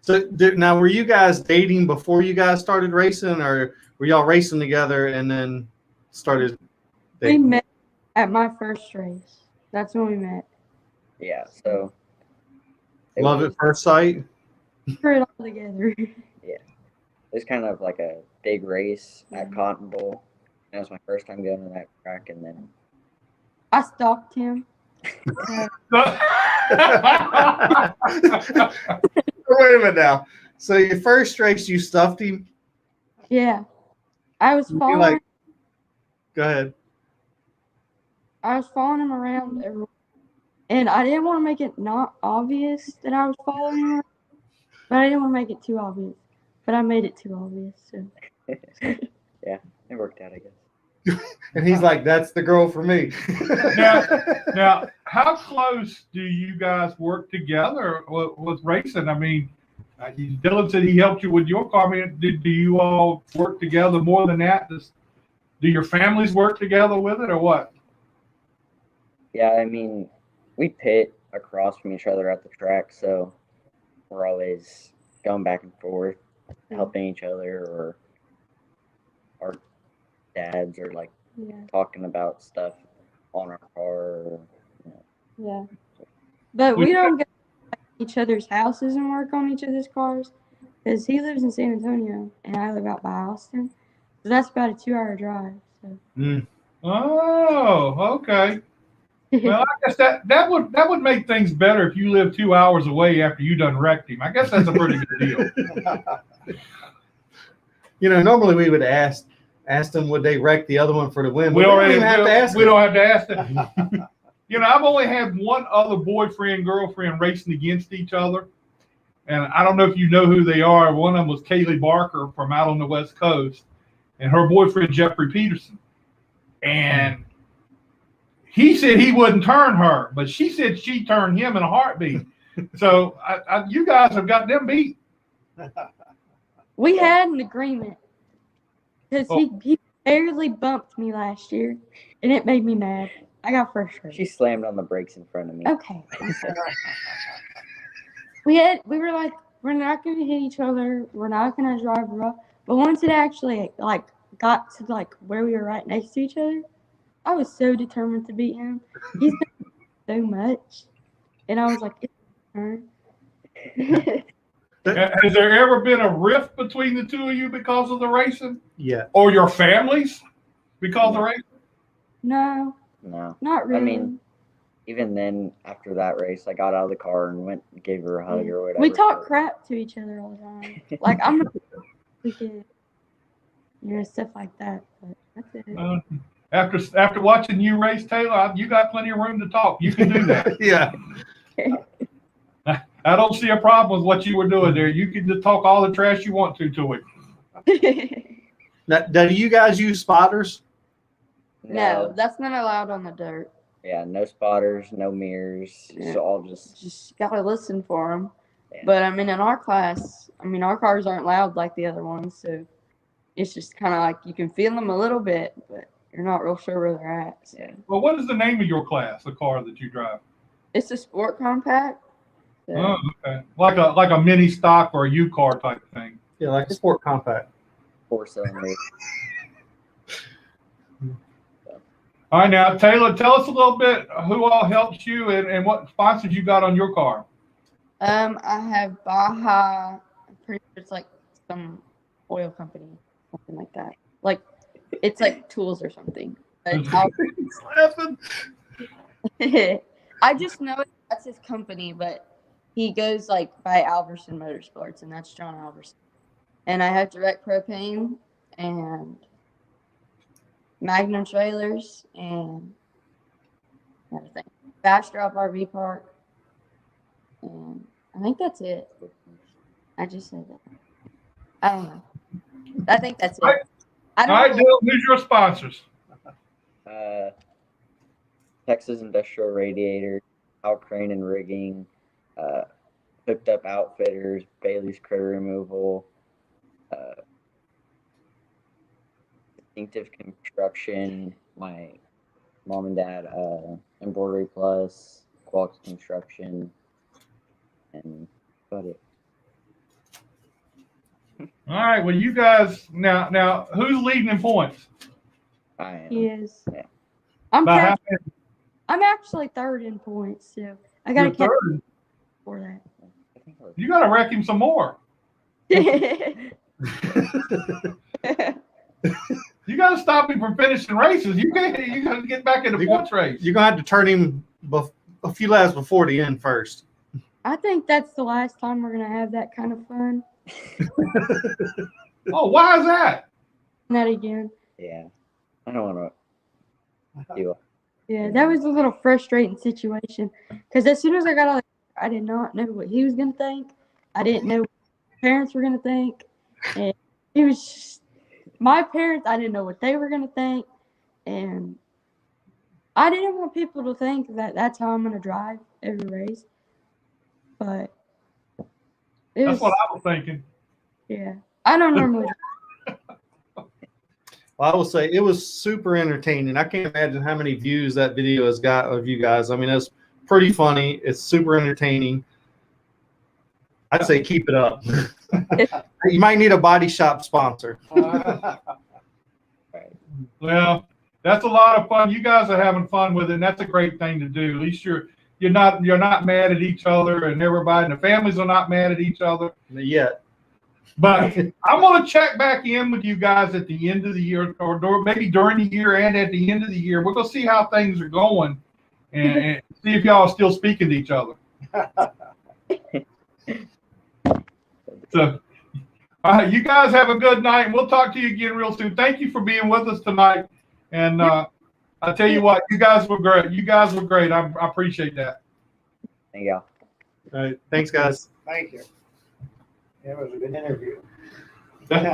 So now, were you guys dating before you guys started racing, or were y'all racing together and then started
We
dating?
met at my first race. That's when we met.
Yeah, so
Love
was,
at first sight?
Put it all together.
It was kind of like a big race at Cotton Bowl. That was my first time going to that track, and then
I stalked him.
Wait a minute now. So your first race, you stuffed him?
Yeah. I was
You
following
go ahead.
him around everywhere. And I didn't want to make it not obvious that I was following him, but I didn't want to make it too obvious. But I made it too obvious. So.
yeah, it worked out, I guess.
And he's like, that's the girl for me.
Now, how close do you guys work together with racing? I mean, Dylan said he helped you with your car. I mean, do you all work together more than that? Do your families work together with it, or what?
Yeah, I mean, we pit across from each other at the track, so we're always going back and forth, helping each other, or our dads are like talking about stuff on our car.
Yeah. But we don't go to each other's houses and work on each other's cars because he lives in San Antonio and I live out by Austin. So that's about a 2-hour drive. So.
Oh, okay. Well, I guess that would make things better if you live 2 hours away after you done wrecked him. I guess that's a pretty good deal.
Normally we would ask them would they wreck the other one for the win.
We don't have to ask
them.
them. I've only had one other boyfriend, girlfriend racing against each other. And I don't know if you know who they are. One of them was Kaylee Barker from out on the West Coast. and her boyfriend Jeffrey Peterson, and he said he wouldn't turn her, but she said she turned him in a heartbeat. So you guys have got them beat.
We had an agreement because
Oh.
he barely bumped me last year, and it made me mad. I got frustrated.
She slammed on the brakes in front of me.
Okay. we were like, we're not gonna hit each other. We're not gonna drive rough. But once it actually like got to like where we were right next to each other, I was so determined to beat him. He's been so much, and I was like, it's my turn.
Has there ever been a rift between the two of you because of the racing?
Yeah.
Or your families because of racing?
No,
No.
not really.
I mean, even then, after that race, I got out of the car and went and gave her a hug or whatever.
We talk crap to each other all the time. Like I'm not wicked, stuff like that. But that's it.
After watching you race, Taylor, you got plenty of room to talk. You can do that.
Yeah.
I don't see a problem with what you were doing there. You can just talk all the trash you want to it.
Now, do you guys use spotters?
No, that's not allowed on the dirt.
Yeah, no spotters, no mirrors.
Yeah.
It's all just
gotta listen for them.
Yeah.
But I mean, in our class, our cars aren't loud like the other ones, so it's just kind of like you can feel them a little bit, but you're not real sure where they're at. So.
Yeah.
Well, what is the name of your class, the car that you drive?
It's a sport compact. So.
Oh, okay. Like a mini stock or a U car type thing.
Yeah, like a sport compact.
4-cylinder.
All right, now Taylor, tell us a little bit who all helped you and what sponsors you got on your car.
I have Baja. I'm pretty sure it's like some oil company, something like that. Like it's like tools or something. But
He's laughing.
I just know that's his company, but he goes like by Alverson Motorsports, and that's John Alverson. And I have Direct Propane and Magnum Trailers and everything. Fast Drop RV Park. And I think that's it. I just said that. I don't know. I think that's it. I
All right,
don't know.
Dylan, who's your sponsors?
Texas Industrial Radiator, Al Crane and Rigging, Hooked Up Outfitters, Bailey's Critter Removal, Distinctive Construction, my mom and dad, Embroidery Plus, Quality Construction, and about it.
All right, well, you guys now who's leading in points?
I am.
He is.
Yeah.
I'm actually third in points, so I gotta
You're
catch
third.
for that.
You got to wreck him some more. You got to stop him from finishing races. You got to get back in the points race.
You're going to have to turn him a few laps before the end first.
I think that's the last time we're gonna have that kind of fun.
Oh, why is that?
Not again.
Yeah. I don't want to do it.
Yeah, that was a little frustrating situation because as soon as I got out, I did not know what he was gonna think. I didn't know what my parents were gonna think, and it was just, my parents. I didn't know what they were gonna think, and I didn't want people to think that that's how I'm gonna drive every race. But
That's what I was thinking.
Yeah, I don't normally.
Well, I will say it was super entertaining. I can't imagine how many views that video has got of you guys. I mean, it's pretty funny. It's super entertaining. I'd say keep it up. You might need a body shop sponsor.
Well, that's a lot of fun. You guys are having fun with it, and that's a great thing to do. At least you're not mad at each other, and everybody, and the families are not mad at each other
Yet.
But I'm going to check back in with you guys at the end of the year, or maybe during the year and at the end of the year. We're going to see how things are going and see if y'all are still speaking to each other. So, all right, you guys have a good night, and we'll talk to you again real soon. Thank you for being with us tonight. And I tell you what, you guys were great. You guys were great. I appreciate that.
Thank y'all.
All right. Thanks, guys.
Thank you. It was a good interview.
That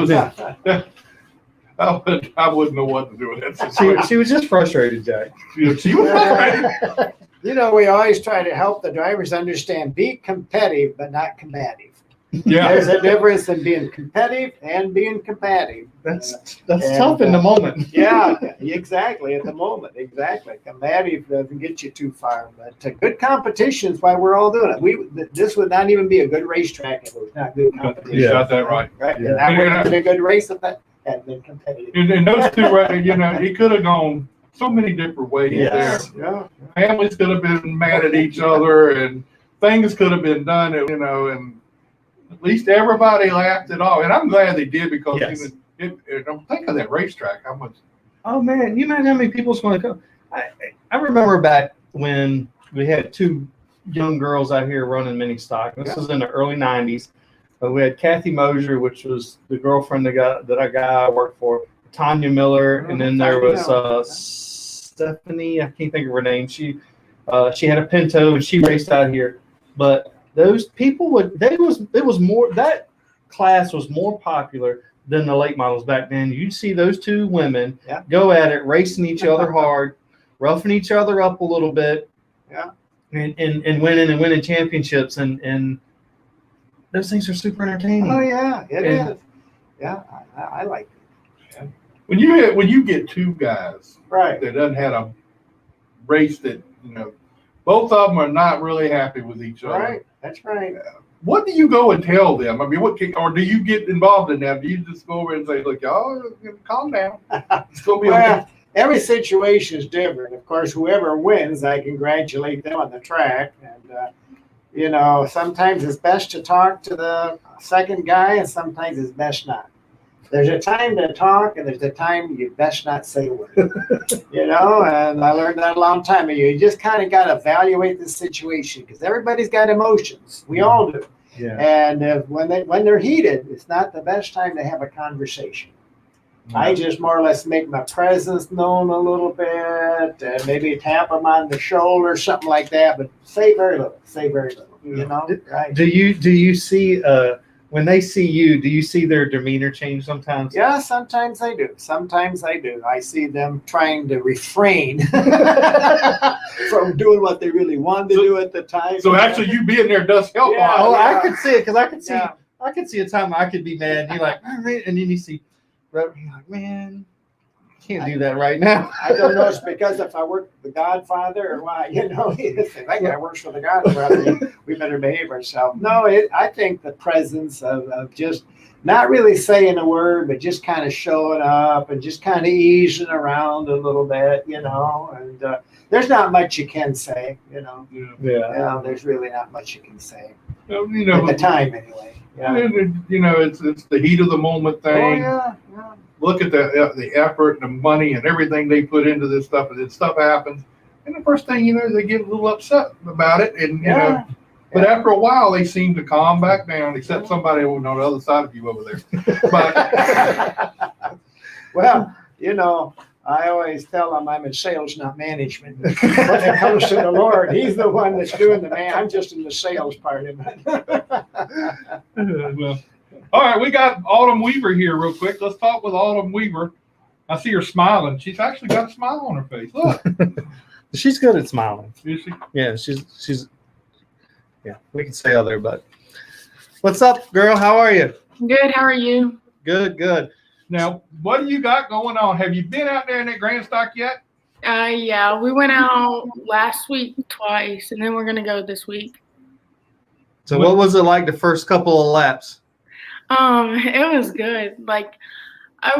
I wouldn't know what to do with that situation.
She was just frustrated, Jack.
She was frustrated.
You know, we always try to help the drivers understand, be competitive, but not combative.
Yeah.
There's a difference in being competitive and being combative.
That's
And,
tough in the moment.
Yeah, exactly. At the moment, exactly. Combative doesn't get you too far, but good competition is why we're all doing it. This would not even be a good racetrack if it was not good competition.
You got that right.
Right.
Yeah.
And that would have been a good race if that hadn't been competitive.
And those two, you know, it could have gone so many different ways
Yes.
there.
Yeah.
Families could have been mad at each other, and things could have been done, you know, and at least everybody laughed it off. And I'm glad they did, because
Yes.
think of that racetrack. How much?
Oh man, you imagine how many people's going to come? I remember back when we had two young girls out here running mini stock. This was in the early '90s. We had Kathy Mosier, which was the girlfriend that I worked for, Tanya Miller, and then there was Stephanie. I can't think of her name. She had a Pinto and she raced out here. But those people that class was more popular than the late models back then. You'd see those two women go at it, racing each other hard, roughing each other up a little bit, and winning championships, and those things are super entertaining.
Oh yeah, it is. Yeah, I like it.
When you get two guys
Right.
that doesn't have a race that, you know, both of them are not really happy with each other.
Right. That's right.
What do you go and tell them? I mean, or do you get involved in that? Do you just go over and say, "Look, y'all, calm down. It's gonna be okay."
Every situation is different. Of course, whoever wins, I congratulate them on the track. And, you know, sometimes it's best to talk to the second guy, and sometimes it's best not. There's a time to talk, and there's a time you best not say a word. You know, and I learned that a long time ago. You just kind of got to evaluate the situation, because everybody's got emotions. We all do.
Yeah.
And when they're heated, it's not the best time to have a conversation. I just more or less make my presence known a little bit, and maybe tap them on the shoulder, something like that, but say very little. You know, right?
Do you see when they see you? Do you see their demeanor change sometimes?
Yeah, sometimes I do. I see them trying to refrain from doing what they really wanted to do at the time.
So actually, you being there does help.
Yeah.
Oh, I could see it, because I could see
Yeah.
I could see a time I could be mad. And you're like, "Oh, man," and then you see, you're like, man, can't do that right now.
I don't know. It's because if I work for the Godfather or why, you know, if that guy works for the Godfather, we better behave ourselves. No, I think the presence of just not really saying a word, but just kind of showing up and just kind of easing around a little bit, you know, and there's not much you can say, you know.
Yeah.
There's really not much you can say.
You know,
At the time, anyway. Yeah.
you know, it's the heat of the moment
Oh,
thing.
yeah.
Look at the effort and the money and everything they put into this stuff, and then stuff happens. And the first thing you know, they get a little upset about it, and you know. But after a while, they seem to calm back down, except somebody on the other side of you over there. But
Well, you know, I always tell them I'm in sales, not management. When it comes to the Lord, He's the one that's doing the man. I'm just in the sales part of it.
well, all right, we got Autumn Weaver here real quick. Let's talk with Autumn Weaver. I see her smiling. She's actually got a smile on her face. Look.
She's good at smiling.
Is she?
Yeah, she's. Yeah, we can say other, but what's up, girl? How are you?
Good. How are you?
Good.
Now, what do you got going on? Have you been out there in that grand stock yet?
Yeah, we went out last week twice, and then we're gonna go this week.
So, what was it like the first couple of laps?
It was good. Like, I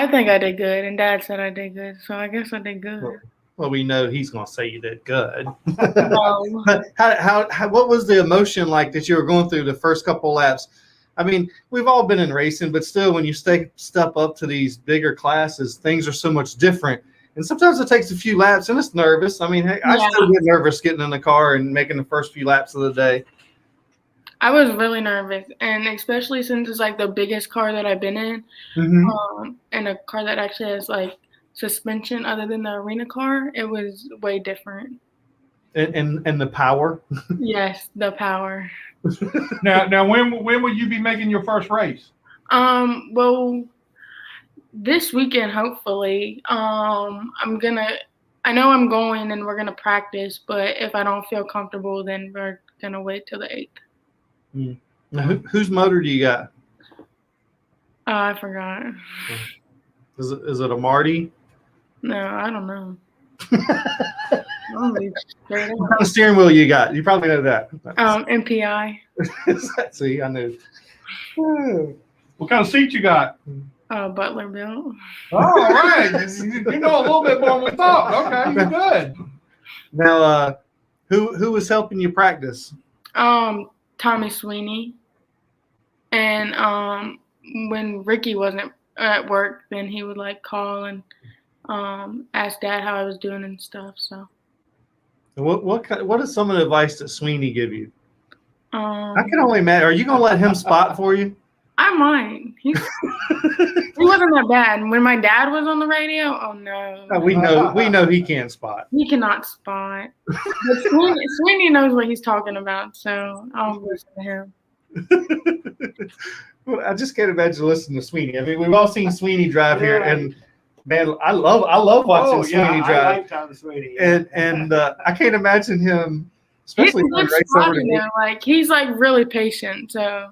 think I did good, and Dad said I did good, so I guess I did good.
Well, we know he's gonna say you did good.
Um,
But how what was the emotion like that you were going through the first couple laps? I mean, we've all been in racing, but still, when you step up to these bigger classes, things are so much different. And sometimes it takes a few laps, and it's nervous. I mean, hey, I still get nervous getting in the car and making the first few laps of the day.
I was really nervous, and especially since it's like the biggest car that I've been in, and a car that actually has like suspension other than the arena car, it was way different.
And the power.
Yes, the power.
Now, when will you be making your first race?
Well, this weekend, hopefully, I know I'm going and we're gonna practice, but if I don't feel comfortable, then we're gonna wait till the 8th.
Now, whose motor do you got?
I forgot.
Is it a Marty?
No, I don't know. Straight
What
up.
kind of steering wheel you got? You probably know that.
MPI.
See, I knew.
What kind of seat you got?
Butler built.
Oh, all right. You know a little bit more than we thought. Okay, you're good.
Now, who was helping you practice?
Tommy Sweeney. And when Ricky wasn't at work, then he would like call and ask Dad how I was doing and stuff. So.
What is some of the advice that Sweeney give you? I can
Um,
only imagine. Are you gonna let him spot for you?
I might. He wasn't that bad. When my dad was on the radio, oh no.
We know he can't spot.
He cannot spot. But Sweeney knows what he's talking about, so I'll listen to him.
Well, I just can't imagine listening to Sweeney. I mean, we've all seen Sweeney drive here, and man, I love watching Sweeney drive.
I like Tom Sweeney.
And I can't imagine him,
He's
especially
a
when
good
race over
spotter,
to
though. Like he's like really patient. So,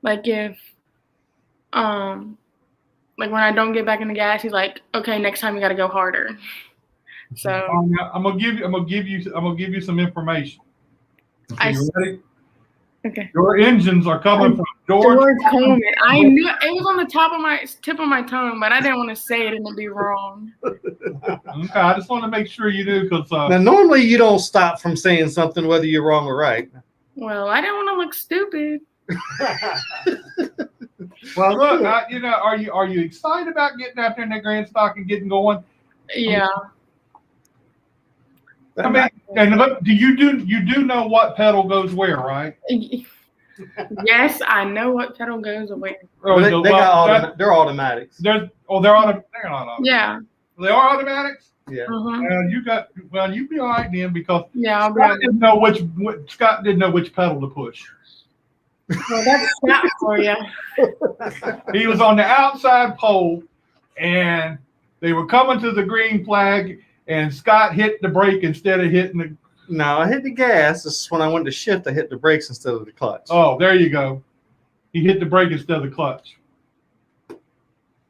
like if like when I don't get back in the gas, he's like, okay, next time you got to go harder. So
I'm gonna give you some information. Okay, you ready?
Okay.
Your engines are coming from
George Coleman. I knew it was on the tip of my tongue, but I didn't want to say it and it'd be wrong.
Okay, I just want to make sure you do because
Now, normally you don't stop from saying something whether you're wrong or right.
Well, I didn't want to look stupid.
well, look, are you excited about getting out there in that grand stock and getting going?
Yeah.
I mean, and look, you do know what pedal goes where, right?
Yes, I know what pedal goes where.
Well, they're automatics.
They're not automatics.
Yeah.
They are automatics.
Yeah.
You be all right then because Scott didn't know which pedal to push.
Well, that's Scott for you.
He was on the outside pole, and they were coming to the green flag. And Scott hit the brake instead of hitting the.
No, I hit the gas. This is when I went to shift. I hit the brakes instead of the clutch.
Oh, there you go. He hit the brake instead of the clutch.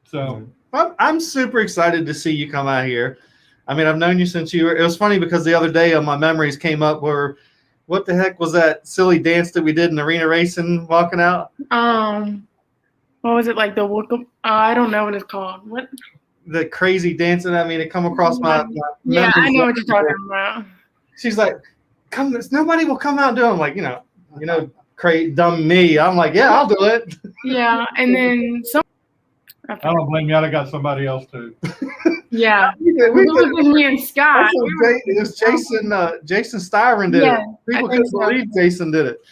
So
I'm super excited to see you come out here. I mean, I've known you since you were. It was funny because the other day my memories came up where, what the heck was that silly dance that we did in arena racing walking out?
What was it like the I don't know what it's called. What?
The crazy dancing. I mean, it come across my
yeah, I know what you're talking about.
She's like, "Come, nobody will come out and do it." I'm like, dumb me. I'm like, yeah, I'll do it.
Yeah, and then
I don't blame you. I got somebody else too.
Yeah, we did me and Scott.
It was Jason Styron did it. People couldn't believe Jason did it.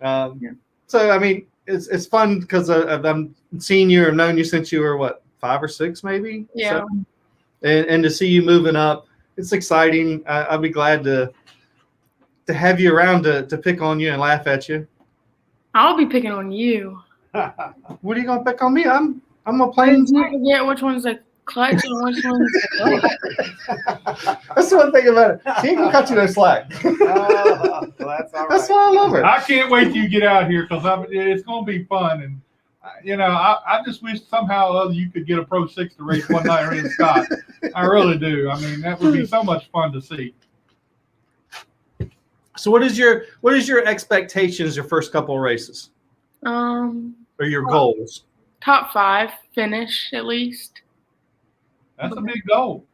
So I mean, it's fun because I've seen you or known you since you were what? 5 or 6 maybe.
Yeah.
And to see you moving up, it's exciting. I'll be glad to have you around to pick on you and laugh at you.
I'll be picking on you.
What are you gonna pick on me? I'm a plain.
You forget which one's a clutch and which one's
That's the one thing about it. She ain't gonna cut you no slack.
That's all right.
That's why I love her.
I can't wait till you get out here because it's gonna be fun and. I just wish somehow or other you could get a Pro 6 to race one night in Scott. I really do. I mean, that would be so much fun to see.
So, what is your expectations your first couple of races?
Or
your goals?
Top 5 finish at least.
That's a big goal.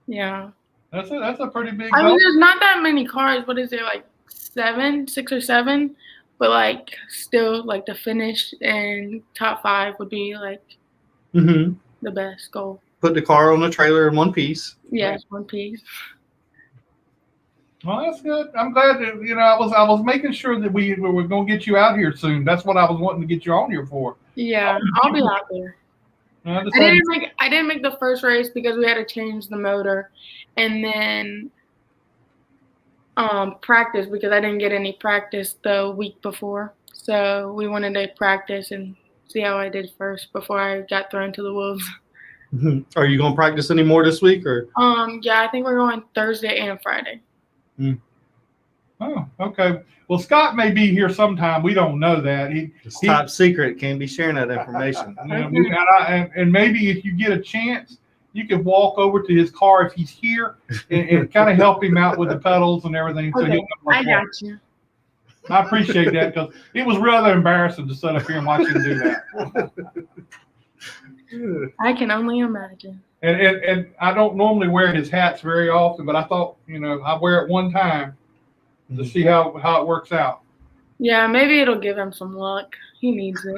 Yeah.
That's a pretty big
goal.
I mean,
there's not that many cars. What is there, like 6 or 7? But like still like the finish and top 5 would be like the best goal.
Put the car on the trailer in one piece.
Yes, one piece.
Well, that's good. I'm glad that I was making sure that we were going to get you out here soon. That's what I was wanting to get you on here for.
Yeah, I'll be out there. I didn't make the first race because we had to change the motor, and then practice because I didn't get any practice the week before. So we wanted to practice and see how I did first before I got thrown to the wolves.
Are you going to practice any more this week, or?
Yeah, I think we're going Thursday and Friday.
Oh, okay. Well, Scott may be here sometime. We don't know that.
It's top secret. Can't be sharing that information.
And maybe if you get a chance, you could walk over to his car if he's here and kind of help him out with the pedals and everything. So
Okay, I got you.
I appreciate that because it was rather embarrassing to sit up here and watch him do that.
I can only imagine.
And I don't normally wear his hats very often, but I thought, I wear it one time to see how it works out.
Yeah, maybe it'll give him some luck. He needs it.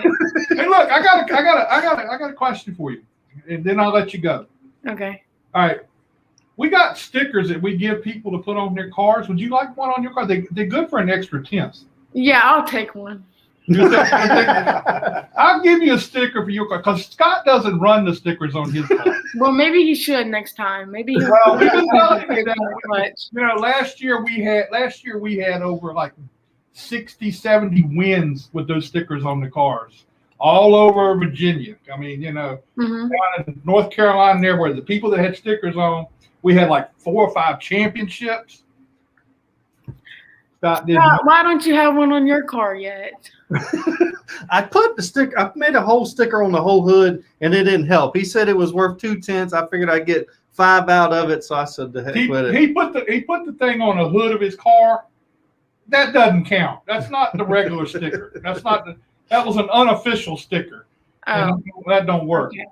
Hey, look, I got a question for you, and then I'll let you go.
Okay.
All right. We got stickers that we give people to put on their cars. Would you like one on your car? They're good for an extra 10th.
Yeah, I'll take one.
I'll give you a sticker for your car because Scott doesn't run the stickers on his car.
Well, maybe he should next time. Maybe he'll
Well, we've been telling you that
much.
last year we had over like 60, 70 wins with those stickers on the cars all over Virginia. I mean, down in North Carolina there where the people that had stickers on, we had like 4 or 5 championships.
Why don't you have one on your car yet?
I put the sticker. I made a whole sticker on the whole hood, and it didn't help. He said it was worth 2 tenths. I figured I'd get 5 out of it, so I said the heck with it.
He put the thing on the hood of his car. That doesn't count. That's not the regular sticker. That was an unofficial sticker.
Oh.
That don't work.
Okay.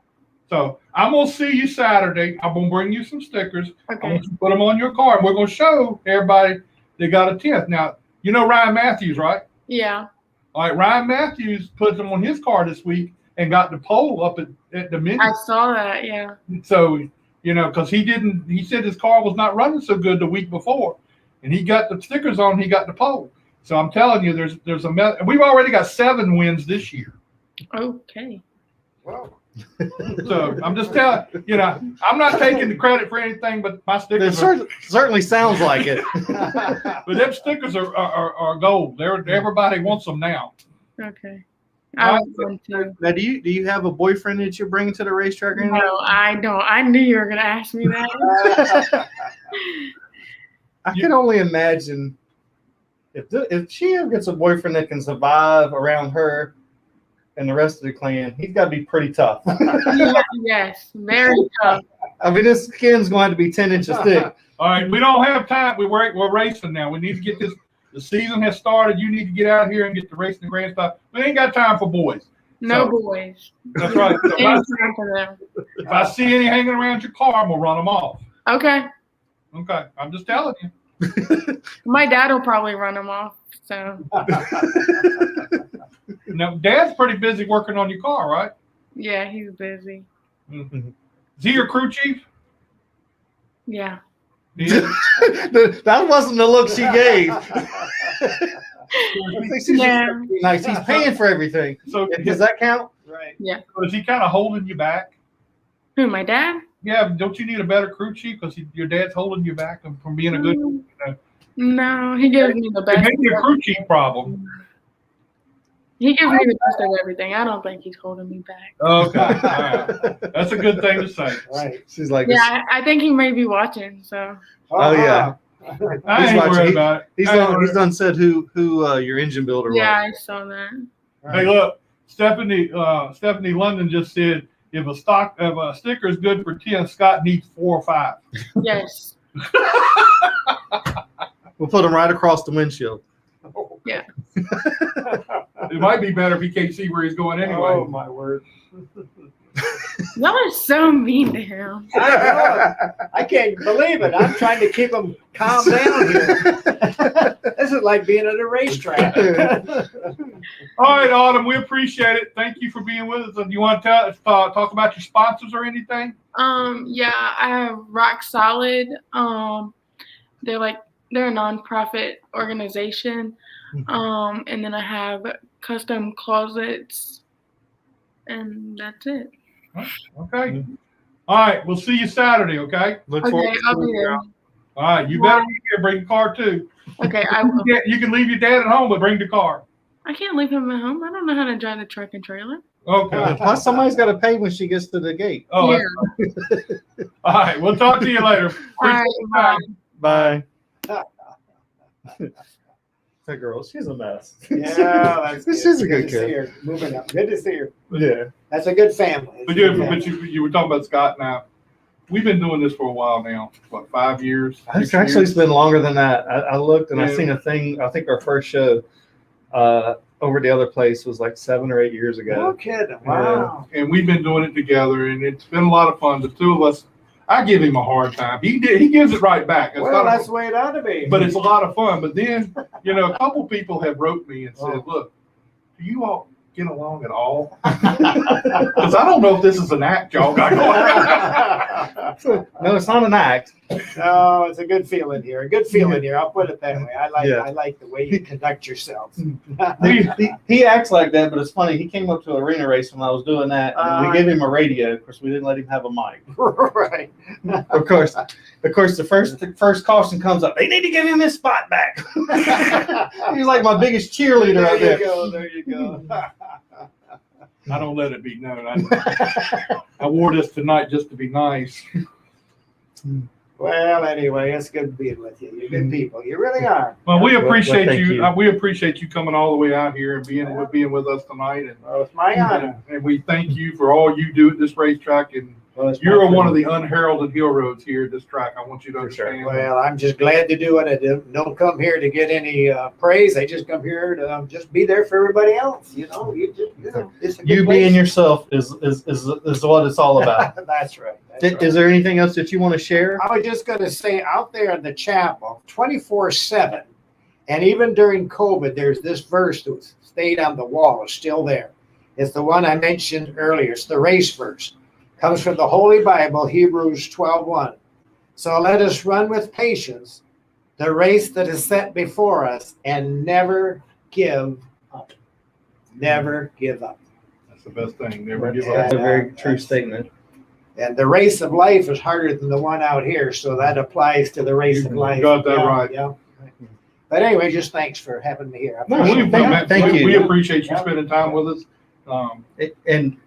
So I'm gonna see you Saturday. I'm gonna bring you some stickers.
Okay.
I'm gonna put them on your car, and we're gonna show everybody they got a 10th. Now you know Ryan Matthews, right?
Yeah.
All right, Ryan Matthews put them on his car this week and got the pole up at the menu.
I saw that. Yeah.
So because he said his car was not running so good the week before, and he got the stickers on. He got the pole. So I'm telling you, there's we've already got 7 wins this year.
Okay.
Wow.
So I'm just telling I'm not taking the credit for anything, but my stickers
It certainly sounds like it.
but them stickers are gold. Everybody wants them now.
Okay. I want one too.
Now, do you have a boyfriend that you're bringing to the racetrack? Or anything?
No, I don't. I knew you were gonna ask me that.
I can only imagine if she ever gets a boyfriend that can survive around her and the rest of the clan, he's got to be pretty tough.
Yes, very tough.
I mean, this skin's going to have to be 10 inches thick.
All right, we don't have time. We're racing now. We need to get this. The season has started. You need to get out here and get the racing the grand stuff. We ain't got time for boys.
No boys.
That's right. So
Ain't time for them.
if I see any hanging around your car, I'm gonna run them off.
Okay.
Okay, I'm just telling you.
My dad will probably run them off. So.
Now, Dad's pretty busy working on your car, right?
Yeah, he's busy.
Mm-hmm. Is he your crew chief?
Yeah.
That wasn't the look she gave.
Yeah.
Nice. He's paying for everything.
So
Does that count?
Right.
Yeah.
So is he kind of holding you back?
Who, my dad?
Yeah, don't you need a better crew chief because your dad's holding you back from being a good.
No, he gives me the best.
It may be a crew chief problem.
He gives me the best of everything. I don't think he's holding me back.
Okay, all right. That's a good thing to say.
Right.
She's like,
Yeah, I think he may be watching. So.
Oh, yeah.
I
He's
ain't
watching.
worried about it.
He's done said who your engine builder
Yeah,
was.
I saw that.
Hey, look, Stephanie London just said if a sticker is good for 10, Scott needs 4 or 5.
Yes.
We'll put him right across the windshield.
Yeah.
It might be better if he can't see where he's going anyway.
Oh my word!
Y'all are so mean to him.
I know. I can't believe it. I'm trying to keep him calm down here. This is like being at a racetrack.
All right, Autumn, we appreciate it. Thank you for being with us. Do you want to talk about your sponsors or anything?
Yeah, I have Rock Solid. They're a nonprofit organization. And then I have Custom Closets, and that's it.
Okay. All right, we'll see you Saturday, okay?
Look
Okay,
forward to
I'll be
seeing you.
there.
All right, you better be here. Bring the car, too.
Okay, I will.
You can leave your dad at home, but bring the car.
I can't leave him at home. I don't know how to drive the truck and trailer.
Okay.
Plus, somebody's got to pay when she gets to the gate.
Oh,
Yeah.
that's fine. All right. We'll talk to you later.
All right,
Appreciate
bye.
Bye. That girl, she's a mess.
Yeah, that's good.
She's a good
to see
kid.
her. Moving up. Good to see her.
Yeah.
That's a good family.
But you were talking about Scott and I. We've been doing this for a while now. What, 5 years?
Actually,
6 years?
it's been longer than that. I looked and I
Yeah.
seen a thing. I think our first show over the other place was like 7 or 8 years ago.
No kidding. Wow.
And we've been doing it together, and it's been a lot of fun. The two of us, I give him a hard time. He gives it right back. It's
Well,
not a-
that's the way it ought to be.
but it's a lot of fun. But then, a couple people have wrote me and said, "Look, do you all get along at all?" Because I don't know if this is an act y'all got going.
No, it's not an act.
No, it's a good feeling here. A good feeling here. I'll put it that way.
Yeah.
I like the way you conduct yourselves.
He acts like that, but it's funny. He came up to an arena race when I was doing that, and we gave him a radio. Of course, we didn't let him have a mic.
Right.
Of course, the first caution comes up. They need to give him his spot back. He's like my biggest cheerleader out there.
There you go.
I don't let it be known. I wore this tonight just to be nice.
Well, anyway, it's good being with you. You're good people. You really are.
Well, we
Well,
appreciate
thank
you.
you.
We appreciate you coming all the way out here and being with us tonight. And
Well, it's my honor.
and we thank you for all you do at this racetrack. And
Well, it's my
you're one of
privilege.
the unheralded hill roads here at this track. I want you to
For sure.
understand.
Well, I'm just glad to do what I do. Don't come here to get any praise. I just come here to just be there for everybody else. It's a good
You
place.
being yourself is what it's all about.
That's right. That's right.
Is there anything else that you want to share?
I was just going to say, out there in the chapel, 24/7, and even during COVID, there's this verse that stayed on the wall. It's still there. It's the one I mentioned earlier. It's the race verse. Comes from the Holy Bible, Hebrews 12:1. So let us run with patience the race that is set before us, and never give up. Never give up.
That's the best thing. Never give
That's
up.
a very true statement.
And the race of life is harder than the one out here, so that applies to the race of
You
life.
got that
Yeah,
right.
Yeah. But anyway, just thanks for having me here. I
No,
appreciate it.
thank you.
We appreciate you
Yeah.
spending time with us.
And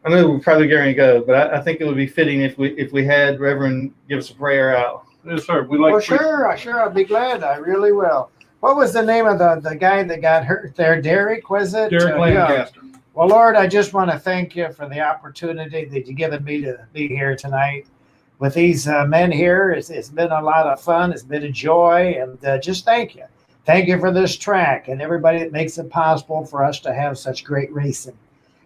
I know we're probably going to go, but I think it would be fitting if we had Reverend give us a prayer out.
Yes, sir. We like
Well, sure, I'll be glad. I really will. What was the name of the guy that got hurt there? Derek, was it?
Derek
Yeah.
Lancaster.
Well, Lord, I just want to thank you for the opportunity that you've given me to be here tonight with these men here. It's been a lot of fun. It's been a joy, and just thank you. Thank you for this track and everybody that makes it possible for us to have such great racing.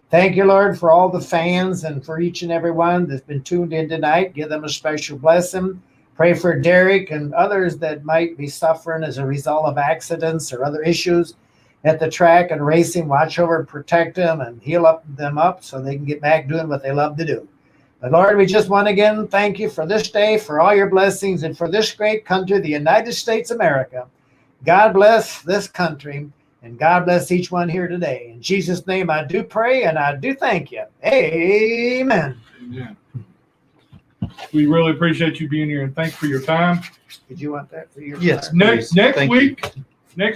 Thank you, Lord, for all the fans and for each and every one that's been tuned in tonight. Give them a special blessing. Pray for Derek and others that might be suffering as a result of accidents or other issues at the track and racing. Watch over and protect them and heal them up so they can get back doing what they love to do. But Lord, we just want to again thank you for this day, for all your blessings, and for this great country, the United States of America. God bless this country, and God bless each one here today. In Jesus' name, I do pray, and I do thank you. Amen.
Amen. We really appreciate you being here, and thanks for your time.
Did you want that for your
Yes.
Next
Thank you.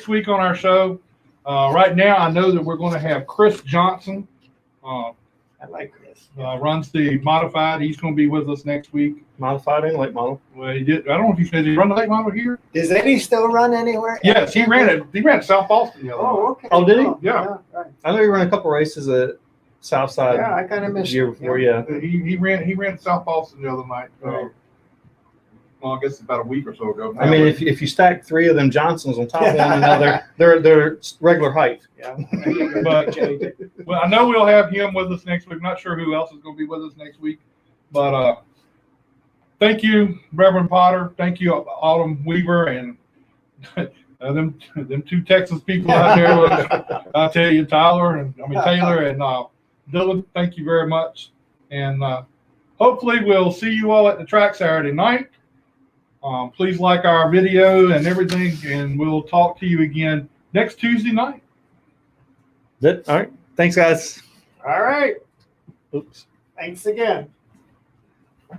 week on our show. Right now, I know that we're going to have Chris Johnson.
I like Chris.
Runs the modified. He's going to be with us next week.
Modified and late model.
Well, he did. I don't know if he said he run the late model here.
Does Eddie still run anywhere?
Yes, he ran it. He ran South Boston the other night.
Oh, okay.
Oh, did he?
Yeah.
Right.
I know he ran a couple races at Southside
Yeah, I kind of
the
missed
year
it.
before. Yeah.
He ran South Boston the other night. Well, I guess about a week or so ago.
I mean, if you stack three of them Johnsons on top of one another, they're regular height.
Yeah.
But- Well, I know we'll have him with us next week. Not sure who else is going to be with us next week, but thank you, Reverend Potter. Thank you, Autumn Weaver, and them two Texas people out there. I'll tell you, Taylor and Dylan. Thank you very much, and hopefully we'll see you all at the track Saturday night. Please like our video and everything, and we'll talk to you again next Tuesday night.
All right. Thanks, guys.
All right.
Oops.
Thanks again.